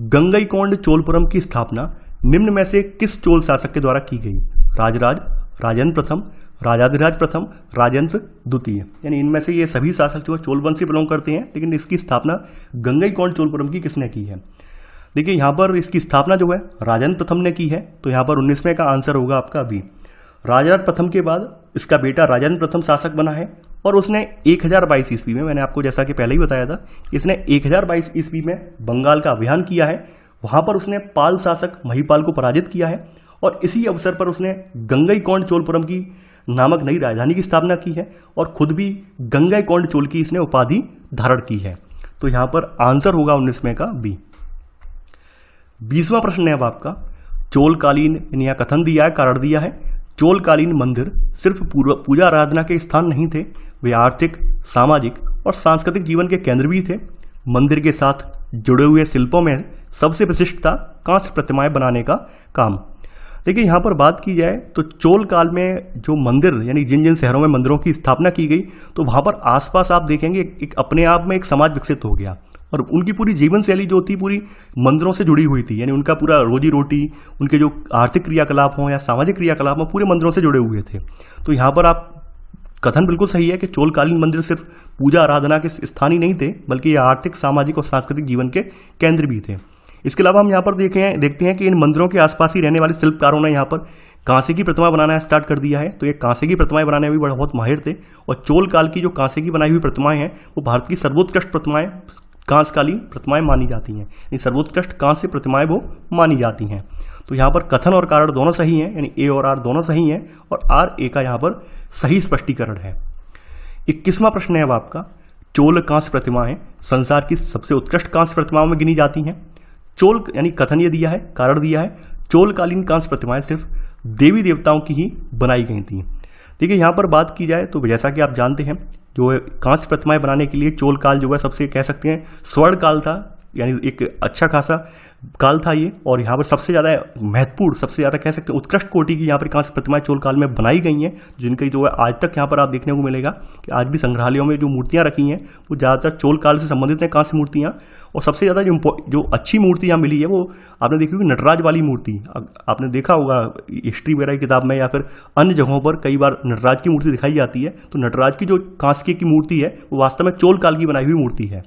गंगईकोंड चोलपुरम की स्थापना निम्न में से किस चोल शासक के द्वारा की गई? राजराज, राजेंद्र प्रथम, राजाधिराज प्रथम, राजेंद्र द्वितीय। यानी इनमें से ये सभी शासक जो चोल वंश से बिलोंग करते हैं, लेकिन इसकी स्थापना गंगईकोंड चोलपुरम की किसने की है? देखिए यहाँ पर इसकी स्थापना जो है राजेंद्र प्रथम ने की है। तो यहाँ पर 19वें का आंसर होगा आपका बी। राजराज प्रथम के बाद इसका बेटा राजेंद्र प्रथम शासक बना है और उसने 1022 ईस्वी में, मैंने आपको जैसा कि पहले ही बताया था, इसने 1022 ईस्वी में बंगाल का अभियान किया है। वहां पर उसने पाल शासक महिपाल को पराजित किया है और इसी अवसर पर उसने गंगईकोंड चोलपुरम की नामक नई राजधानी की स्थापना की है और खुद भी गंगईकोंड चोल की इसने उपाधि धारण की है। तो यहां पर आंसर होगा 19वें का बी। 20वां प्रश्न है अब आपका, चोलकालीन यहाँ कथन दिया है, कारण दिया है। चोलकालीन मंदिर सिर्फ पूजा आराधना के स्थान नहीं थे, वे आर्थिक, सामाजिक और सांस्कृतिक जीवन के केंद्र भी थे। मंदिर के साथ जुड़े हुए शिल्पों में सबसे विशिष्ट था कांस्य प्रतिमाएं बनाने का काम। देखिए यहाँ पर बात की जाए तो चोल काल में जो मंदिर यानी जिन जिन शहरों में मंदिरों की स्थापना की गई तो वहाँ पर आसपास आप देखेंगे एक अपने आप में एक समाज विकसित हो गया और उनकी पूरी जीवन शैली जो थी पूरी मंदिरों से जुड़ी हुई थी। यानी उनका पूरा रोजी रोटी, उनके जो आर्थिक क्रियाकलाप हों या सामाजिक क्रियाकलाप हों, पूरे मंदिरों से जुड़े हुए थे। तो यहाँ पर आप कथन बिल्कुल सही है कि चोलकालीन मंदिर सिर्फ पूजा आराधना के स्थान ही नहीं थे, बल्कि ये आर्थिक, सामाजिक और सांस्कृतिक जीवन के केंद्र भी थे। इसके अलावा हम यहाँ पर देखते हैं कि इन मंदिरों के आसपास ही रहने वाले शिल्पकारों ने यहाँ पर कांसे की प्रतिमा बनाना स्टार्ट कर दिया है। तो ये कांसे की प्रतिमाएं बनाने में भी बहुत माहिर थे और चोल काल की जो कांसे की बनाई हुई प्रतिमाएं हैं वो भारत की सर्वोत्कृष्ट प्रतिमाएं कांसकालीन प्रतिमाएं मानी जाती हैं। इन सर्वोत्कृष्ट कांस्य प्रतिमाएं वो मानी जाती हैं। तो यहाँ पर कथन और कारण दोनों सही हैं, यानी ए और आर दोनों सही हैं और आर ए का यहाँ पर सही स्पष्टीकरण है। 21वां प्रश्न है अब आपका, चोल कांस्य प्रतिमाएं संसार की सबसे उत्कृष्ट कांस्य प्रतिमाओं में गिनी जाती हैं। चोल यानी कथन ये दिया है, कारण दिया है, चोलकालीन कांस्य प्रतिमाएं सिर्फ देवी देवताओं की ही बनाई गई थी। देखिए यहाँ पर बात की जाए तो जैसा कि आप जानते हैं जो कांस्य प्रतिमाएं बनाने के लिए चोल काल जो है सबसे कह सकते हैं स्वर्ण काल था, यानी एक अच्छा खासा काल था ये। और यहाँ पर सबसे ज़्यादा महत्वपूर्ण, सबसे ज़्यादा कह सकते हैं उत्कृष्ट कोटि की यहाँ पर कांस्य प्रतिमाएं चोल काल में बनाई गई हैं, जिनकी जो है आज तक यहाँ पर आप देखने को मिलेगा कि आज भी संग्रहालयों में जो मूर्तियाँ रखी हैं वो ज़्यादातर चोल काल से संबंधित हैं कांस्य मूर्तियाँ। और सबसे ज़्यादा जो अच्छी मूर्ति यहाँ मिली है वो आपने देखी होगी नटराज वाली मूर्ति। आपने देखा होगा हिस्ट्री वगैरह की किताब में या फिर अन्य जगहों पर कई बार नटराज की मूर्ति दिखाई जाती है। तो नटराज की जो कांस्य की मूर्ति है वो वास्तव में चोल काल की बनाई हुई मूर्ति है।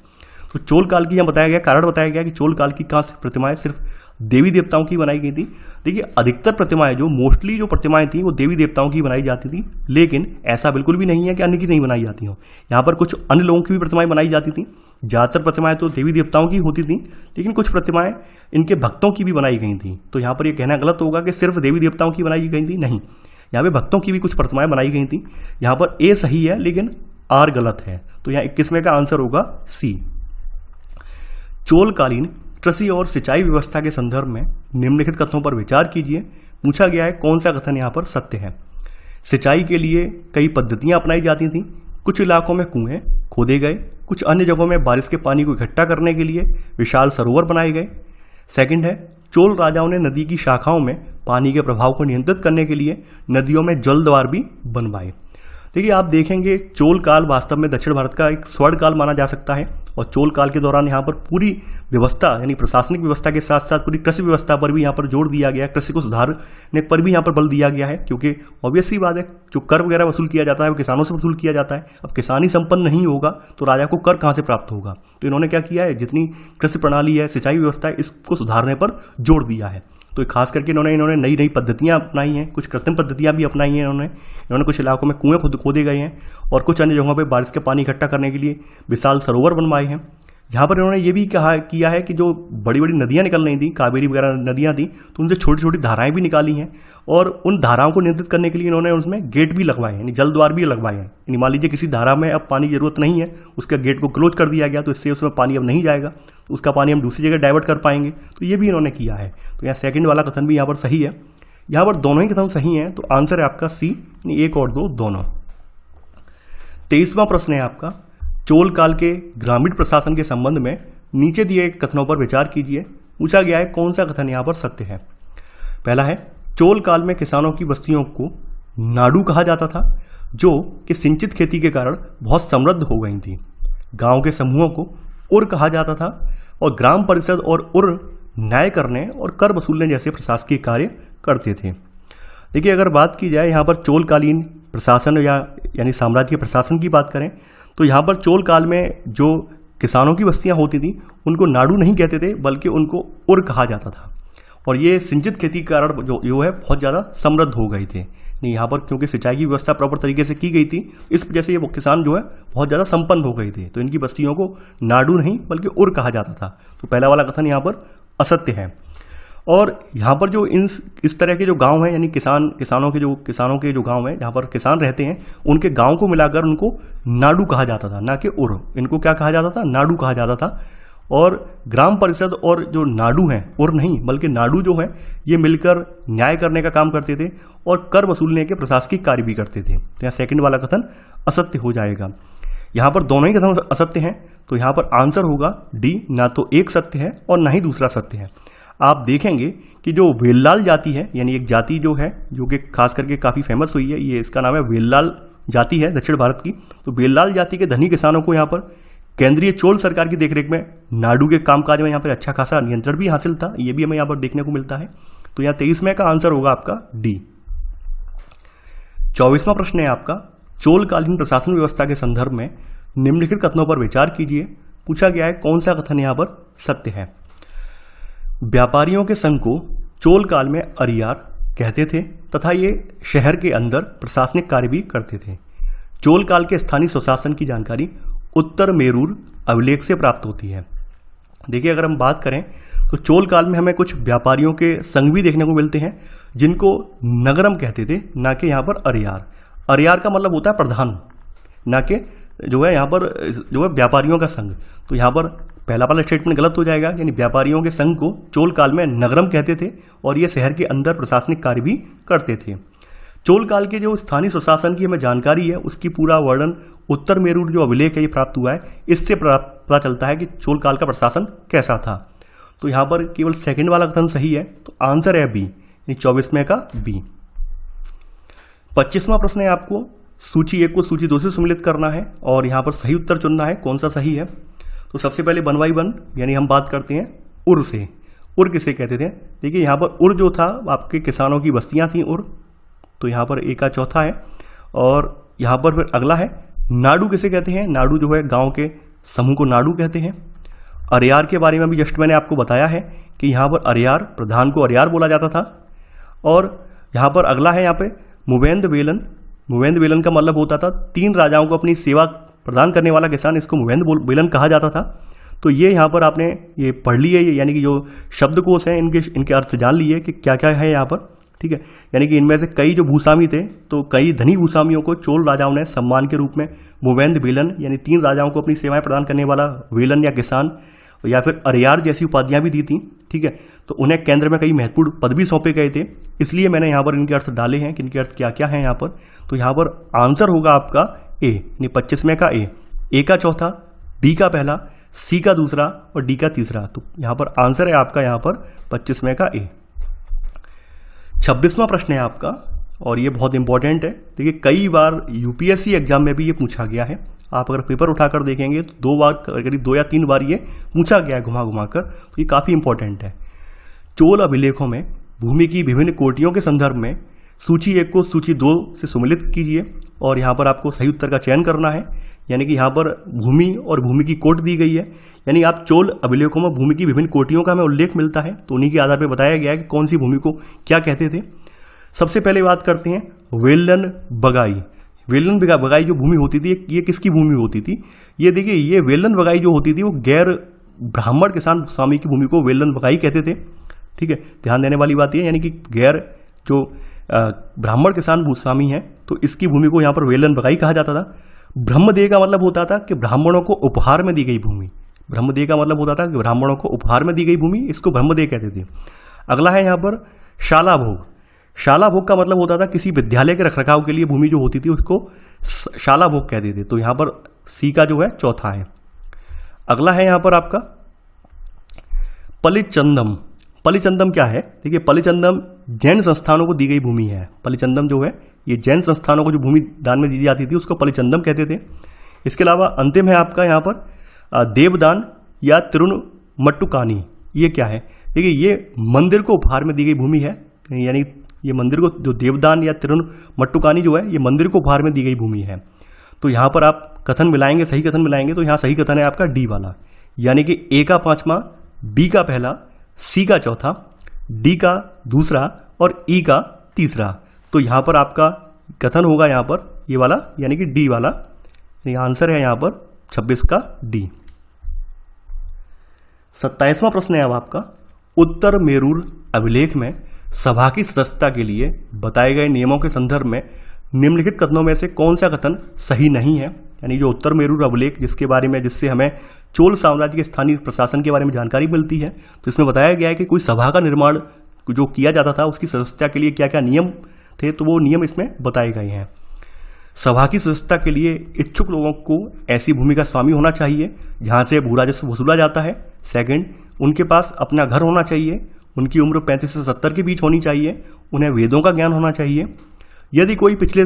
तो चोल काल की यहाँ बताया गया, कारण बताया गया कि चोल काल की कांस्य प्रतिमाएं सिर्फ देवी देवताओं की बनाई गई थी। देखिए अधिकतर प्रतिमाएं जो मोस्टली जो प्रतिमाएं थी वो देवी देवताओं की बनाई जाती थी, लेकिन ऐसा बिल्कुल भी नहीं है कि अन्य की नहीं बनाई जाती हो। यहाँ पर कुछ अन्य लोगों की भी प्रतिमाएं बनाई जाती थी। ज़्यादातर प्रतिमाएं तो देवी देवताओं की होती थी, लेकिन कुछ प्रतिमाएं इनके भक्तों की भी बनाई गई थी। तो यहाँ पर यह कहना गलत होगा कि सिर्फ देवी देवताओं की बनाई गई थी, नहीं, यहाँ पे भक्तों की भी कुछ प्रतिमाएं बनाई गई थी। यहाँ पर ए सही है लेकिन आर गलत है। तो यहाँ 21वें का आंसर होगा सी। चोलकालीन कृषि और सिंचाई व्यवस्था के संदर्भ में निम्नलिखित कथनों पर विचार कीजिए। पूछा गया है कौन सा कथन यहाँ पर सत्य है। सिंचाई के लिए कई पद्धतियां अपनाई जाती थीं। कुछ इलाकों में कुएं खोदे गए, कुछ अन्य जगहों में बारिश के पानी को इकट्ठा करने के लिए विशाल सरोवर बनाए गए। सेकंड है, चोल राजाओं ने नदी की शाखाओं में पानी के प्रभाव को नियंत्रित करने के लिए नदियों में जल द्वार भी बनवाए। देखिए आप देखेंगे चोल काल वास्तव में दक्षिण भारत का एक स्वर्ण काल माना जा सकता है और चोल काल के दौरान यहाँ पर पूरी व्यवस्था यानी प्रशासनिक व्यवस्था के साथ साथ पूरी कृषि व्यवस्था पर भी यहाँ पर जोर दिया गया है, कृषि को सुधारने पर भी यहाँ पर बल दिया गया है, क्योंकि ऑब्वियस सी बात है जो कर वगैरह वसूल किया जाता है वो किसानों से वसूल किया जाता है। अब किसान ही संपन्न नहीं होगा तो राजा को कर कहाँ से प्राप्त होगा। तो इन्होंने क्या किया है, जितनी कृषि प्रणाली है, सिंचाई व्यवस्था है, इसको सुधारने पर जोर दिया है। तो खास करके इन्होंने नई नई पद्धतियां अपनाई हैं, कुछ कृत्रिम पद्धतियां भी अपनाई हैं इन्होंने कुछ इलाकों में कुएं खोदे गए हैं और कुछ अन्य जगहों पे बारिश के पानी इकट्ठा करने के लिए विशाल सरोवर बनवाए हैं। यहाँ पर इन्होंने ये भी किया है कि जो बड़ी बड़ी नदियाँ निकल रही थी, कावेरी वगैरह नदियाँ थी, तो उनसे छोटी छोटी धाराएं भी निकाली हैं और उन धाराओं को नियंत्रित करने के लिए इन्होंने उसमें गेट भी लगवाए हैं, यानी जल द्वार भी लगवाए हैं। यानी मान लीजिए किसी धारा में अब पानी की जरूरत नहीं है, उसका गेट को क्लोज कर दिया गया, तो इससे उसमें पानी अब नहीं जाएगा, तो उसका पानी हम दूसरी जगह डाइवर्ट कर पाएंगे। तो ये भी इन्होंने किया है। तो यहाँ सेकंड वाला कथन भी यहाँ पर सही है, यहाँ पर दोनों ही कथन सही हैं। तो आंसर है आपका सी, एक और दो दोनों। 23वां प्रश्न है आपका, चोल काल के ग्रामीण प्रशासन के संबंध में नीचे दिए कथनों पर विचार कीजिए। पूछा गया है कौन सा कथन यहाँ पर सत्य है। पहला है, चोल काल में किसानों की बस्तियों को नाडू कहा जाता था, जो कि सिंचित खेती के कारण बहुत समृद्ध हो गई थी। गांव के समूहों को उर कहा जाता था और ग्राम परिषद और उर न्याय करने और कर वसूलने जैसे प्रशासकीय कार्य करते थे। देखिए अगर बात की जाए यहाँ पर चोलकालीन प्रशासन यानी साम्राज्य प्रशासन की बात करें तो यहाँ पर चोल काल में जो किसानों की बस्तियां होती थी उनको नाडू नहीं कहते थे, बल्कि उनको उर कहा जाता था। और ये सिंचित खेती के कारण जो है बहुत ज़्यादा समृद्ध हो गए थे। यहाँ पर क्योंकि सिंचाई की व्यवस्था प्रॉपर तरीके से की गई थी, इस वजह से ये किसान जो है बहुत ज़्यादा संपन्न हो गए थे। तो इनकी बस्तियों को नाडू नहीं बल्कि उर कहा जाता था। तो पहला वाला कथन यहाँ पर असत्य है। और यहाँ पर जो इस तरह के जो गांव हैं, यानी किसानों के जो गांव हैं जहाँ पर किसान रहते हैं, उनके गांव को मिलाकर उनको नाडू कहा जाता था, ना कि उर। इनको क्या कहा जाता था, नाडू कहा जाता था। और ग्राम परिषद और जो नाडू हैं, उर नहीं बल्कि नाडू जो है, ये मिलकर न्याय करने का काम करते थे और कर वसूलने के प्रशासनिक कार्य भी करते थे। तो यहाँ सेकंड वाला कथन असत्य हो जाएगा। यहाँ पर दोनों ही कथन असत्य हैं, तो यहाँ पर आंसर होगा डी, ना तो एक सत्य है और ना ही दूसरा सत्य है। आप देखेंगे कि जो वेल्लाल जाति है, यानी एक जाति जो है जो कि खास करके काफ़ी फेमस हुई है, ये इसका नाम है वेल्लाल जाति है दक्षिण भारत की। तो वेल्लाल जाति के धनी किसानों को यहाँ पर केंद्रीय चोल सरकार की देखरेख में नाडू के कामकाज में यहाँ पर अच्छा खासा नियंत्रण भी हासिल था, ये भी हमें यहाँ पर देखने को मिलता है। तो यहाँ 23 में का आंसर होगा आपका डी। 24वां प्रश्न है आपका, चोलकालीन प्रशासन व्यवस्था के संदर्भ में निम्नलिखित कथनों पर विचार कीजिए। पूछा गया है कौन सा कथन यहाँ पर सत्य है। व्यापारियों के संघ को चोल काल में अरियार कहते थे तथा ये शहर के अंदर प्रशासनिक कार्य भी करते थे। चोल काल के स्थानीय स्वशासन की जानकारी उत्तर मेरूर अभिलेख से प्राप्त होती है। देखिए अगर हम बात करें तो चोल काल में हमें कुछ व्यापारियों के संघ भी देखने को मिलते हैं जिनको नगरम कहते थे, ना कि यहाँ पर अरियार। अरियार का मतलब होता है प्रधान, ना कि जो है यहाँ पर जो है व्यापारियों का संघ। तो यहाँ पर पहला वाला स्टेटमेंट गलत हो जाएगा, यानी व्यापारियों के संघ को चोल काल में नगरम कहते थे और ये शहर के अंदर प्रशासनिक कार्य भी करते थे। चोल काल के जो स्थानीय स्वशासन की हमें जानकारी है उसकी पूरा वर्णन उत्तर मेरूर जो अभिलेख है ये प्राप्त हुआ है, इससे पता चलता है कि चोल काल का प्रशासन कैसा था। तो यहाँ पर केवल सेकंड वाला कथन सही है, तो आंसर है बी, 24 में का बी। 25वां प्रश्न है आपको सूची 1 को सूची 2 से सम्मिलित करना है और यहाँ पर सही उत्तर चुनना है, कौन सा सही है। तो सबसे पहले 1 बाई 1 यानी हम बात करते हैं उर से। उर किसे कहते थे। देखिए यहाँ पर उर जो था आपके किसानों की बस्तियां थी उर, तो यहाँ पर ए का चौथा है। और यहाँ पर फिर अगला है नाडू किसे कहते हैं। नाडू जो है गांव के समूह को नाडू कहते हैं। अरियार के बारे में भी जस्ट मैंने आपको बताया है कि यहाँ पर अरियार प्रधान को अरियार बोला जाता था। और यहाँ पर अगला है यहाँ पे मुवेंद वेलन। मुवेंद वेलन का मतलब होता था 3 राजाओं को अपनी सेवा प्रदान करने वाला किसान, इसको मुवेंद वेलन कहा जाता था। तो ये यहाँ पर आपने ये पढ़ लिए, यानी कि जो शब्दकोश हैं इनके अर्थ जान लिए कि क्या क्या है यहाँ पर, ठीक है। यानी कि इनमें से कई जो भूस्वामी थे, तो कई धनी भूस्वामियों को चोल राजाओं ने सम्मान के रूप में मुवेंद वेलन यानी 3 राजाओं को अपनी सेवाएं प्रदान करने वाला वेलन या किसान या फिर अरियार जैसी उपाधियां भी दी थी, ठीक है। तो उन्हें केंद्र में कई महत्वपूर्ण पद भी सौंपे गए थे, इसलिए मैंने यहाँ पर इनके अर्थ डाले हैं कि इनके अर्थ क्या क्या हैं यहाँ पर। तो यहाँ पर आंसर होगा आपका ए, यानी 25 में का ए का चौथा, बी का पहला, सी का दूसरा और डी का तीसरा। तो यहाँ पर आंसर है आपका यहाँ पर 25 में का ए। 26वां प्रश्न है आपका और ये बहुत इंपॉर्टेंट है। देखिए कई बार यूपीएससी एग्जाम में भी ये पूछा गया है। आप अगर पेपर उठाकर देखेंगे तो 2 बार, करीब 2 या 3 बार ये पूछा गया है घुमा घुमा कर, तो ये काफ़ी इंपॉर्टेंट है। चोल अभिलेखों में भूमि की विभिन्न कोटियों के संदर्भ में सूची 1 को सूची 2 से सम्मिलित कीजिए और यहाँ पर आपको सही उत्तर का चयन करना है। यानी कि यहाँ पर भूमि और भूमि की कोट दी गई है, यानी आप चोल अभिलेखों में भूमि की विभिन्न कोटियों का हमें उल्लेख मिलता है, तो उन्हीं के आधार पर बताया गया है कि कौन सी भूमि को क्या कहते थे। सबसे पहले बात करते हैं वेलन बगाई। वेलन बगाई जो भूमि होती थी ये किसकी भूमि होती थी? ये देखिए, ये वेलन बगाई जो होती थी वो गैर ब्राह्मण किसान भूस्वामी की भूमि को वेलन बगाई कहते थे। ठीक है, ध्यान देने वाली बात ये, यानी कि गैर जो ब्राह्मण किसान भूस्वामी है तो इसकी भूमि को यहाँ पर वेलन बगाई कहा जाता था। ब्रह्मदेह का मतलब होता था कि ब्राह्मणों को उपहार में दी गई भूमि। ब्रह्मदेह का मतलब होता था कि ब्राह्मणों को उपहार में दी गई भूमि, इसको ब्रह्मदेह कहते थे। अगला है यहाँ पर शाला भोग। शाला भोग का मतलब होता था किसी विद्यालय के रखरखाव के लिए भूमि जो होती थी उसको शाला भोग कहते थे। तो यहाँ पर सी का जो है चौथा है। अगला है यहाँ पर आपका पलिचंदम। पलिचंदम क्या है? देखिए, पलिचंदम जैन संस्थानों को दी गई भूमि है। पलिचंदम जो है ये जैन संस्थानों को जो भूमि दान में दी जाती थी उसको पलिचंदम कहते थे। इसके अलावा अंतिम है आपका यहाँ पर देवदान या तिरुनमट्टुकानी। ये क्या है? देखिए, ये मंदिर को उपहार में दी गई भूमि है, यानी ये मंदिर को जो देवदान या तिरुनमट्टुकानी जो है ये मंदिर को उपहार में दी गई भूमि है। तो यहाँ पर आप कथन मिलाएंगे, सही कथन मिलाएंगे, तो यहाँ सही कथन है आपका डी वाला, यानी कि ए का 5वां, बी का पहला, सी का चौथा, डी का दूसरा और ई का तीसरा। तो यहाँ पर आपका कथन होगा यहाँ पर ये वाला, यानी कि डी वाला। आंसर है यहाँ पर 26 का डी। 27वां प्रश्न है अब आपका, उत्तर मेरूर अभिलेख में सभा की सदस्यता के लिए बताए गए नियमों के संदर्भ में निम्नलिखित कथनों में से कौन सा कथन सही नहीं है? यानी जो उत्तर मेरूर अभिलेख जिससे हमें चोल साम्राज्य के स्थानीय प्रशासन के बारे में जानकारी मिलती है, तो इसमें बताया गया है कि कोई सभा का निर्माण जो किया जाता था उसकी सदस्यता के लिए क्या क्या नियम थे, तो वो नियम इसमें बताए गए हैं। सभा की सदस्यता के लिए इच्छुक लोगों को ऐसी भूमि का स्वामी होना चाहिए जहां से भू राजस्व वसूला जाता है। सेकंड, उनके पास अपना घर होना चाहिए, उनकी उम्र 35 से 70 के बीच होनी चाहिए, उन्हें वेदों का ज्ञान होना चाहिए। यदि कोई पिछले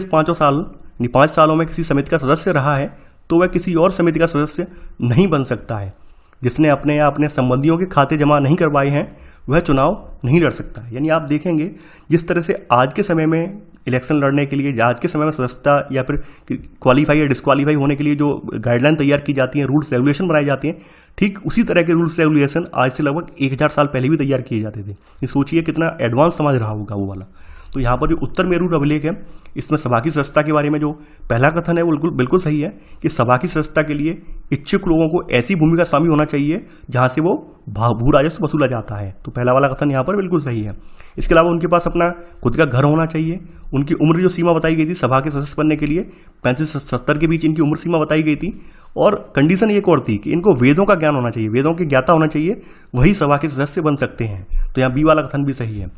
5 सालों में किसी समिति का सदस्य रहा है तो वह किसी और समिति का सदस्य नहीं बन सकता है। जिसने अपने या अपने संबंधियों के खाते जमा नहीं करवाए हैं वह चुनाव नहीं लड़ सकता है। यानी आप देखेंगे जिस तरह से आज के समय में इलेक्शन लड़ने के लिए, आज के समय में सदस्यता या फिर क्वालिफाई या डिस्क्वालीफाई होने के लिए जो गाइडलाइन तैयार की जाती हैं, रूल्स रेगुलेशन बनाई जाती हैं, ठीक उसी तरह के रूल्स रेगुलेशन आज से लगभग 1000 साल पहले भी तैयार किए जाते थे। ये सोचिए कितना एडवांस समाज रहा होगा वो वाला। तो यहाँ पर जो उत्तर मेरूर अभिलेख है इसमें सभा की सदस्यता के बारे में जो पहला कथन है वो बिल्कुल सही है कि सभा की सदस्यता के लिए इच्छुक लोगों को ऐसी भूमि का स्वामी होना चाहिए जहां से वो भू राजस्व वसूला जाता है। तो पहला वाला कथन यहाँ पर बिल्कुल सही है। इसके अलावा उनके पास अपना खुद का घर होना चाहिए। उनकी उम्र जो सीमा बताई गई थी सभा के सदस्य बनने के लिए 35 से 70 के बीच इनकी उम्र सीमा बताई गई थी। और कंडीशन एक और थी कि इनको वेदों का ज्ञान होना चाहिए, वेदों की ज्ञाता होना चाहिए, वही सभा के सदस्य बन सकते हैं। तो यहाँ बी वाला कथन भी सही है।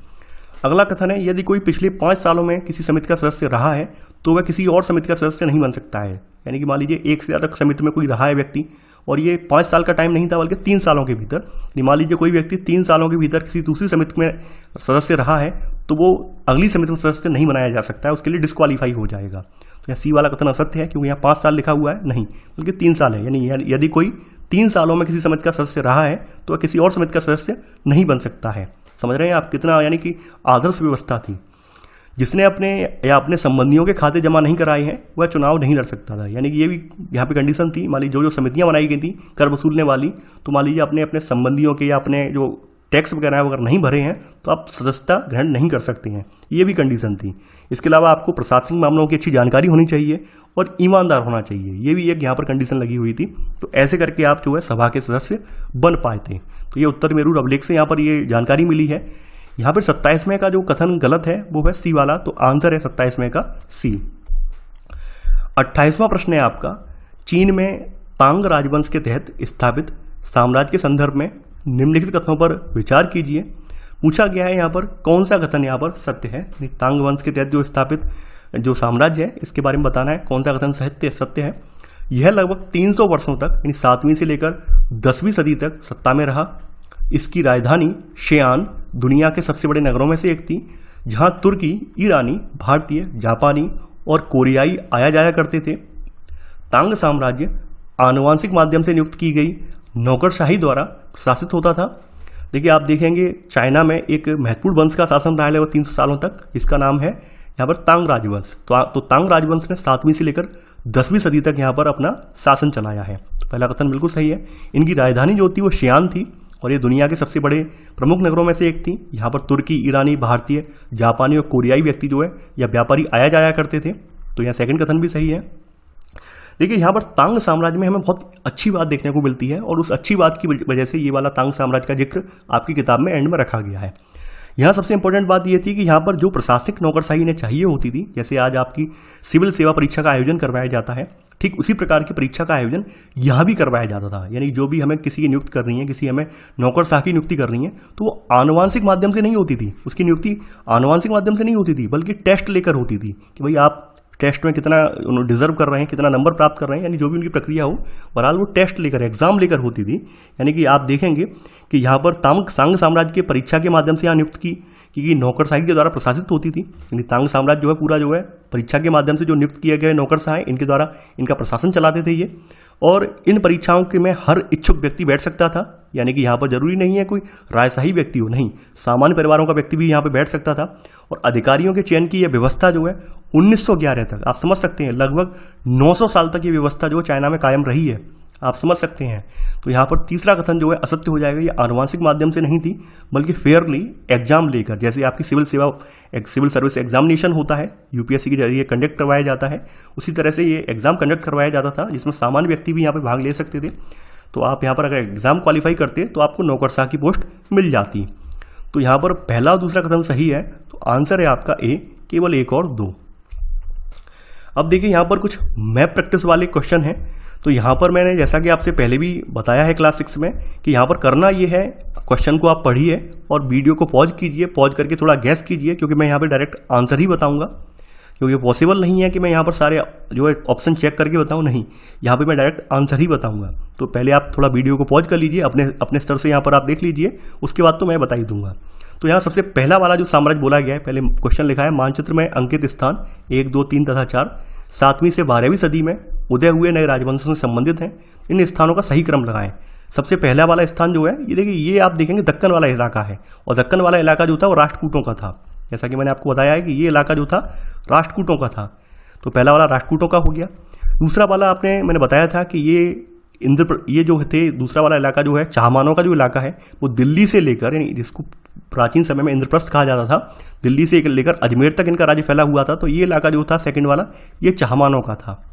अगला कथन है, यदि कोई पिछले 5 सालों में किसी समिति का सदस्य रहा है तो वह किसी और समिति का सदस्य नहीं बन सकता है। यानी कि मान लीजिए एक से ज़्यादा समिति में कोई रहा है व्यक्ति और ये 5 साल का टाइम नहीं था बल्कि 3 सालों के भीतर, मान लीजिए कोई व्यक्ति 3 सालों के भीतर किसी दूसरी समिति में सदस्य रहा है तो वो अगली समिति में सदस्य नहीं बनाया जा सकता है, उसके लिए डिस्क्वालीफाई हो जाएगा। तो यहाँ सी वाला कथन असत्य है क्योंकि यहाँ 5 साल लिखा हुआ है, नहीं बल्कि 3 साल है। यानी यदि कोई 3 सालों में किसी समिति का सदस्य रहा है तो वह किसी और समिति का सदस्य नहीं बन सकता है। समझ रहे हैं आप कितना यानी कि आदर्श व्यवस्था थी। जिसने अपने या अपने संबंधियों के खाते जमा नहीं कराए हैं वह चुनाव नहीं लड़ सकता था। यानी कि ये भी यहाँ पे कंडीशन थी। मान लीजिए जो समितियां बनाई गई थी कर वसूलने वाली, तो मान लीजिए अपने अपने संबंधियों के या अपने जो टैक्स वगैरह अगर नहीं भरे हैं तो आप सदस्यता ग्रहण नहीं कर सकते हैं, ये भी कंडीशन थी। इसके अलावा आपको प्रशासनिक मामलों की अच्छी जानकारी होनी चाहिए और ईमानदार होना चाहिए, ये भी एक यहाँ पर कंडीशन लगी हुई थी। तो ऐसे करके आप जो है सभा के सदस्य बन पाए थे। तो ये उत्तर मेरूर अभिलेख से यहाँ पर ये जानकारी मिली है। यहाँ पर 27वें का जो कथन गलत है वो है सी वाला, तो आंसर है 27वें का सी। 28वां प्रश्न है आपका, चीन में तांग राजवंश के तहत स्थापित साम्राज्य के संदर्भ में निम्नलिखित कथनों पर विचार कीजिए। पूछा गया है यहाँ पर कौन सा कथन यहाँ पर सत्य है। तांग वंश के तहत जो स्थापित जो साम्राज्य है इसके बारे में बताना है कौन सा कथन सत्य है। यह लगभग 300 वर्षों तक यानी 7वीं से लेकर 10वीं सदी तक सत्ता में रहा। इसकी राजधानी शेयान दुनिया के सबसे बड़े नगरों में से एक थी। जहां तुर्की, ईरानी, भारतीय, जापानी और कोरियाई आया जाया करते थे। तांग साम्राज्य आनुवांशिक माध्यम से नियुक्त की गई नौकरशाही द्वारा प्रशासित होता था। देखिए आप देखेंगे चाइना में एक महत्वपूर्ण वंश का शासन रहा है 300 सालों तक, जिसका नाम है यहाँ पर तांग राजवंश। तो तांग राजवंश ने 7वीं से लेकर 10वीं सदी तक यहाँ पर अपना शासन चलाया है। तो पहला कथन बिल्कुल सही है। इनकी राजधानी जो थी वो शियान थी और ये दुनिया के सबसे बड़े प्रमुख नगरों में से एक थी। यहाँ पर तुर्की, ईरानी, भारतीय, जापानी और कोरियाई व्यक्ति जो है या व्यापारी आया जाया करते थे। तो यहाँ सेकंड कथन भी सही है। देखिए यहाँ पर तांग साम्राज्य में हमें बहुत अच्छी बात देखने को मिलती है और उस अच्छी बात की वजह से ये वाला तांग साम्राज्य का जिक्र आपकी किताब में एंड में रखा गया है। यहाँ सबसे इंपॉर्टेंट बात यह थी कि यहाँ पर जो प्रशासनिक नौकरशाही इन्हें चाहिए होती थी, जैसे आज आपकी सिविल सेवा परीक्षा का आयोजन करवाया जाता है, ठीक उसी प्रकार की परीक्षा का आयोजन यहाँ भी करवाया जाता था। यानी जो भी हमें किसी की नियुक्ति कर रही है, किसी हमें नौकरशाह की नियुक्ति कर रही है, तो वो आनुवांशिक माध्यम से नहीं होती थी। उसकी नियुक्ति आनुवांशिक माध्यम से नहीं होती थी, बल्कि टेस्ट लेकर होती थी कि भाई आप टेस्ट में कितना डिजर्व कर रहे हैं, कितना नंबर प्राप्त कर रहे हैं, यानी जो भी उनकी प्रक्रिया हो, बहरहाल वो टेस्ट लेकर, एग्जाम लेकर होती थी। यानी कि आप देखेंगे कि यहाँ पर तांग साम्राज्य के परीक्षा के माध्यम से यहाँ नियुक्त की नौकरशाही के द्वारा प्रशासित होती थी। यानी तांग साम्राज्य जो है पूरा जो है परीक्षा के माध्यम से जो नियुक्त किए गए नौकरशाह हैं, इनके द्वारा इनका प्रशासन चलाते थे ये। और इन परीक्षाओं के में हर इच्छुक व्यक्ति बैठ सकता था। यानी कि यहाँ पर जरूरी नहीं है कोई राजशाही व्यक्ति हो, नहीं, सामान्य परिवारों का व्यक्ति भी यहाँ पर बैठ सकता था। और अधिकारियों के चयन की यह व्यवस्था जो है 1911 तक, आप समझ सकते हैं लगभग 900 साल तक ये व्यवस्था जो चाइना में कायम रही है, आप समझ सकते हैं। तो यहाँ पर तीसरा कथन जो है असत्य हो जाएगा। ये आनुवांशिक माध्यम से नहीं थी, बल्कि फेयरली एग्जाम लेकर, जैसे आपकी सिविल सर्विस एग्जामिनेशन होता है, यूपीएससी के जरिए कंडक्ट करवाया जाता है, उसी तरह से ये एग्जाम कंडक्ट करवाया जाता था, जिसमें सामान्य व्यक्ति भी यहाँ पर भाग ले सकते थे। तो आप यहाँ पर अगर एग्जाम क्वालिफाई करते तो आपको नौकरशाह की पोस्ट मिल जाती। तो यहाँ पर पहला और दूसरा कथन सही है। तो आंसर है आपका ए, केवल 1 और 2। अब देखिए यहाँ पर कुछ मैप प्रैक्टिस वाले क्वेश्चन हैं। तो यहाँ पर मैंने जैसा कि आपसे पहले भी बताया है क्लास 6 में कि यहाँ पर करना ये है, क्वेश्चन को आप पढ़िए और वीडियो को पॉज कीजिए, पॉज करके थोड़ा गैस कीजिए, क्योंकि मैं यहाँ पर डायरेक्ट आंसर ही बताऊँगा, क्योंकि पॉसिबल नहीं है कि मैं यहाँ पर सारे जो है ऑप्शन चेक करके बताऊँ, नहीं, यहाँ पे मैं डायरेक्ट आंसर ही बताऊँगा। तो पहले आप थोड़ा वीडियो को पॉज कर लीजिए, अपने स्तर से यहाँ पर आप देख लीजिए, उसके बाद तो मैं बता ही दूंगा। तो यहाँ सबसे पहला वाला जो साम्राज्य बोला गया है, पहले क्वेश्चन लिखा है मानचित्र में अंकित स्थान 1, 2, 3 तथा 4 7वीं से 12वीं सदी में उदय हुए नए राजवंशों से संबंधित हैं। इन स्थानों का सही क्रम लगाएं। सबसे पहला वाला स्थान जो है ये देखिए, ये आप देखेंगे दक्कन वाला इलाका है, और दक्कन वाला इलाका जो था वो राष्ट्रकूटों का था। जैसा कि मैंने आपको बताया है कि ये इलाका जो था राष्ट्रकूटों का था। तो पहला वाला राष्ट्रकूटों का हो गया। दूसरा वाला मैंने बताया था कि ये जो थे, दूसरा वाला इलाका जो है चाहमानों का जो इलाका है, वो दिल्ली से लेकर, यानी जिसको प्राचीन समय में इंद्रप्रस्थ कहा जाता था, दिल्ली से लेकर अजमेर तक इनका राज्य फैला हुआ था। तो ये इलाका जो था सेकंड वाला, ये चाहमानों का था।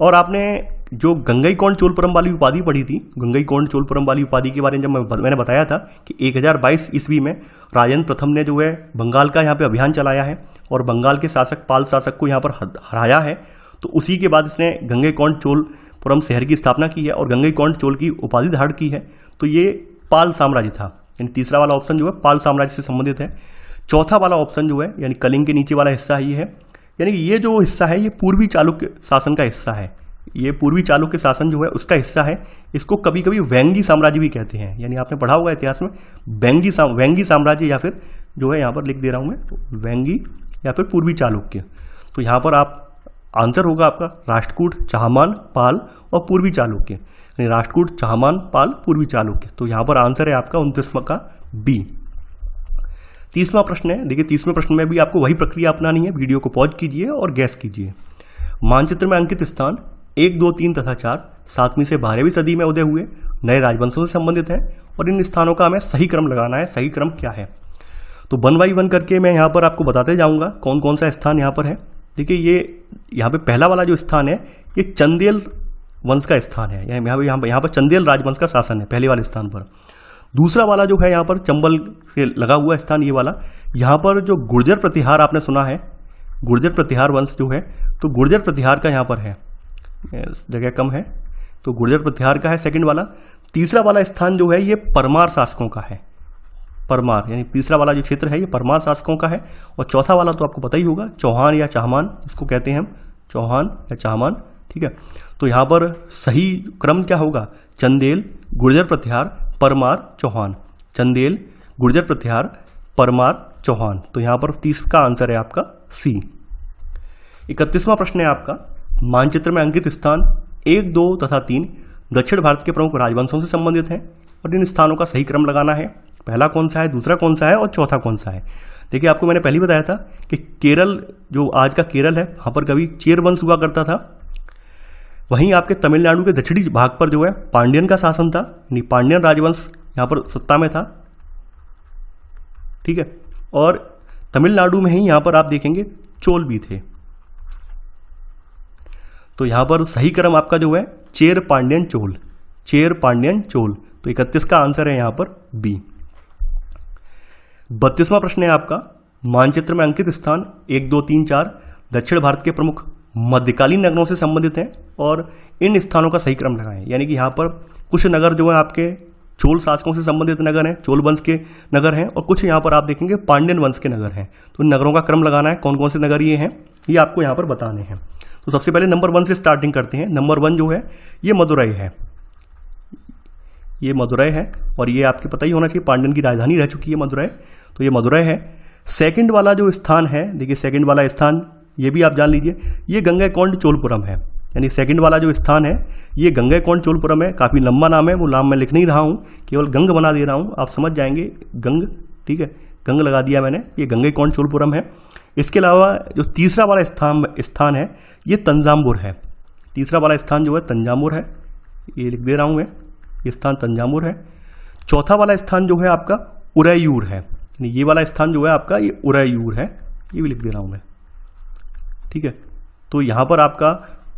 और आपने जो गंगईकोंड चोलपुरम वाली उपाधि पढ़ी थी, गंगईकोंड चोलपुरम वाली उपाधि के बारे में जब मैंने बताया था कि 1022 ईस्वी में राजेंद्र प्रथम ने जो है बंगाल का यहाँ पे अभियान चलाया है और बंगाल के शासक पाल शासक को यहाँ पर हराया है। तो उसी के बाद इसने गंगईकोंड चोलपुरम शहर की स्थापना की है और गंगईकोंड चोल की उपाधि धारण की है। तो ये पाल साम्राज्य था। यानी तीसरा वाला ऑप्शन जो है पाल साम्राज्य से संबंधित है। चौथा वाला ऑप्शन जो है यानी कलिंग के नीचे वाला हिस्सा ये है, यानी ये जो हिस्सा है ये पूर्वी चालुक्य शासन का हिस्सा है। ये पूर्वी चालुक्य शासन जो है उसका हिस्सा है। इसको कभी कभी वेंगी साम्राज्य भी कहते हैं। यानी आपने पढ़ा होगा इतिहास में वेंगी साम्राज्य, या फिर जो है यहाँ पर लिख दे रहा हूँ मैं, तो वेंगी या फिर पूर्वी चालुक्य। तो यहाँ पर आप आंसर होगा आपका राष्ट्रकूट, चाहमान, पाल और पूर्वी चालुक्य। यानी राष्ट्रकूट, चाहमान, पाल, पूर्वी चालुक्य। तो यहाँ पर आंसर है आपका 29वां का बी। 30वां प्रश्न है। देखिए 30वें प्रश्न में भी आपको वही प्रक्रिया अपनानी है। वीडियो को पॉज कीजिए और गैस कीजिए। मानचित्र में अंकित स्थान 1, 2, 3 तथा 4 7वीं से 12वीं सदी में उदय हुए नए राजवंशों से संबंधित हैं और इन स्थानों का हमें सही क्रम लगाना है। सही क्रम क्या है? तो 1 बाई 1 करके मैं यहाँ पर आपको बताते जाऊँगा कौन कौन सा स्थान यहाँ पर है। देखिए ये यहाँ पे पहला वाला जो स्थान है ये चंदेल वंश का स्थान है। यहाँ पर चंदेल राजवंश का शासन है पहले वाले स्थान पर। दूसरा वाला जो है यहाँ पर चंबल से लगा हुआ स्थान, ये वाला, यहाँ पर जो गुर्जर प्रतिहार आपने सुना है, गुर्जर प्रतिहार वंश जो है, तो गुर्जर प्रतिहार का यहाँ पर है, जगह कम है तो गुर्जर प्रतिहार का है सेकंड वाला। तीसरा वाला स्थान जो है ये परमार शासकों का है। परमार यानी तीसरा वाला जो क्षेत्र है ये परमार शासकों का है। और चौथा वाला तो आपको पता ही होगा, चौहान या चाहमान जिसको कहते हैं हम, चौहान या चाहमान, ठीक है। तो यहाँ पर सही क्रम क्या होगा? चंदेल, गुर्जर प्रतिहार, परमार, चौहान। चंदेल, गुर्जर प्रतिहार, परमार चौहान। तो यहाँ पर 30 का आंसर है आपका सी। 31वां प्रश्न है आपका, मानचित्र में अंकित स्थान 1, 2 तथा 3 दक्षिण भारत के प्रमुख राजवंशों से संबंधित हैं और इन स्थानों का सही क्रम लगाना है। पहला कौन सा है, दूसरा कौन सा है और चौथा कौन सा है। देखिए आपको मैंने पहले ही बताया था कि केरल, जो आज का केरल है, वहाँ पर कभी चेर वंश हुआ करता था। वहीं आपके तमिलनाडु के दक्षिणी भाग पर जो है पांड्यन का शासन था, यानी पांड्यन राजवंश यहाँ पर सत्ता में था। ठीक है, और तमिलनाडु में ही यहाँ पर आप देखेंगे चोल भी थे। तो यहाँ पर सही क्रम आपका जो है चेर पांड्यन चोल, चेर पांड्यन चोल। तो 31 का आंसर है यहाँ पर बी। 32वां प्रश्न है आपका, मानचित्र में अंकित स्थान 1, 2, 3, 4 दक्षिण भारत के प्रमुख मध्यकालीन नगरों से संबंधित हैं और इन स्थानों का सही क्रम लगाएं। यानी कि यहाँ पर कुछ नगर जो है आपके चोल शासकों से संबंधित नगर हैं, चोल वंश के नगर हैं, और कुछ यहाँ पर आप देखेंगे पांड्यन वंश के नगर हैं। तो इन नगरों का क्रम लगाना है, कौन कौन से नगर ये हैं ये आपको यहाँ पर बताने हैं। तो सबसे पहले नंबर 1 से स्टार्टिंग करते हैं। नंबर 1 जो है ये मदुरई है, ये मदुरई है और ये आपके पता ही होना चाहिए पांड्यन की राजधानी रह चुकी है मदुरई। तो ये मदुरई है। सेकंड वाला जो स्थान है, देखिए सेकंड वाला स्थान ये भी आप जान लीजिए, ये गंगैकोंड चोलपुरम है। यानी सेकंड वाला जो स्थान है ये गंगैकोंड चोलपुरम है। काफ़ी लंबा नाम है, वो नाम मैं लिख नहीं रहा हूँ, केवल गंग बना दे रहा हूँ, आप समझ जाएंगे। गंग, ठीक है, गंग लगा दिया मैंने, ये गंगैकोंड चोलपुरम है। इसके अलावा जो तीसरा वाला स्थान है ये तंजावुर है। तीसरा वाला स्थान जो है तंजावुर है, ये लिख दे रहा हूँ मैं, ये स्थान तंजावुर है। चौथा वाला स्थान जो है आपका उरैयूर है, ये वाला स्थान जो है आपका ये उरैयूर है, ये भी लिख दे रहा हूँ मैं। ठीक है, तो यहाँ पर आपका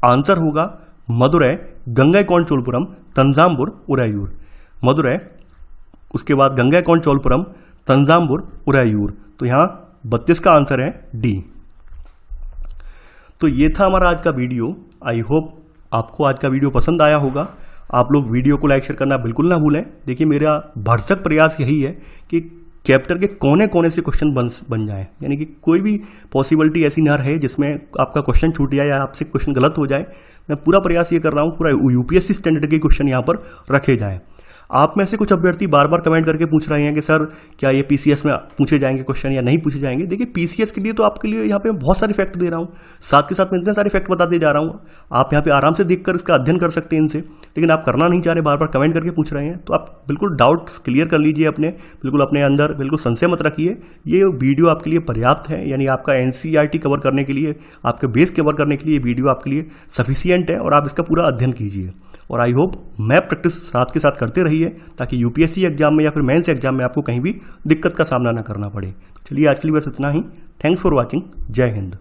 आंसर होगा मदुरई, गंगैकोंड चोलपुरम, तंजावुर, उरैयूर। मदुरई, उसके बाद गंगैकोंड चोलपुरम, तंजावुर, उरैयूर। तो यहाँ 32 का आंसर है डी। तो ये था हमारा आज का वीडियो। आई होप आपको आज का वीडियो पसंद आया होगा। आप लोग वीडियो को लाइक शेयर करना बिल्कुल ना भूलें। देखिए मेरा भरसक प्रयास यही है कि चैप्टर के कोने कोने से क्वेश्चन बन जाए, यानी कि कोई भी पॉसिबिलिटी ऐसी ना रहे जिसमें आपका क्वेश्चन छूट जाए या आपसे क्वेश्चन गलत हो जाए। मैं पूरा प्रयास ये कर रहा हूँ, पूरा यूपीएससी स्टैंडर्ड के क्वेश्चन यहाँ पर रखे जाए। आप में से कुछ अभ्यर्थी बार बार कमेंट करके पूछ रहे हैं कि सर क्या ये पीसीएस में पूछे जाएंगे क्वेश्चन या नहीं पूछे जाएंगे। देखिए पीसीएस के लिए तो आपके लिए यहाँ पे बहुत सारे फैक्ट दे रहा हूँ, साथ के साथ मैं इतने सारे फैक्ट बताते जा रहा हूँ। आप यहाँ पे आराम से देखकर इसका अध्ययन कर सकते हैं इनसे, लेकिन आप करना नहीं चाह रहे, बार बार कमेंट करके पूछ रहे हैं। तो आप बिल्कुल डाउट्स क्लियर कर लीजिए अपने, बिल्कुल अपने अंदर बिल्कुल संशय मत रखिए। ये वीडियो आपके लिए पर्याप्त है, यानी आपका एनसीईआरटी कवर करने के लिए, आपके बेस कवर करने के लिए ये वीडियो आपके लिए सफिशियंट है और आप इसका पूरा अध्ययन कीजिए। और आई होप मैप प्रैक्टिस साथ के साथ करते रहिए ताकि यूपीएससी एग्जाम में या फिर मेंस एग्जाम में आपको कहीं भी दिक्कत का सामना ना करना पड़े। तो चलिए आज के लिए बस इतना ही। Thanks for watching. जय हिंद।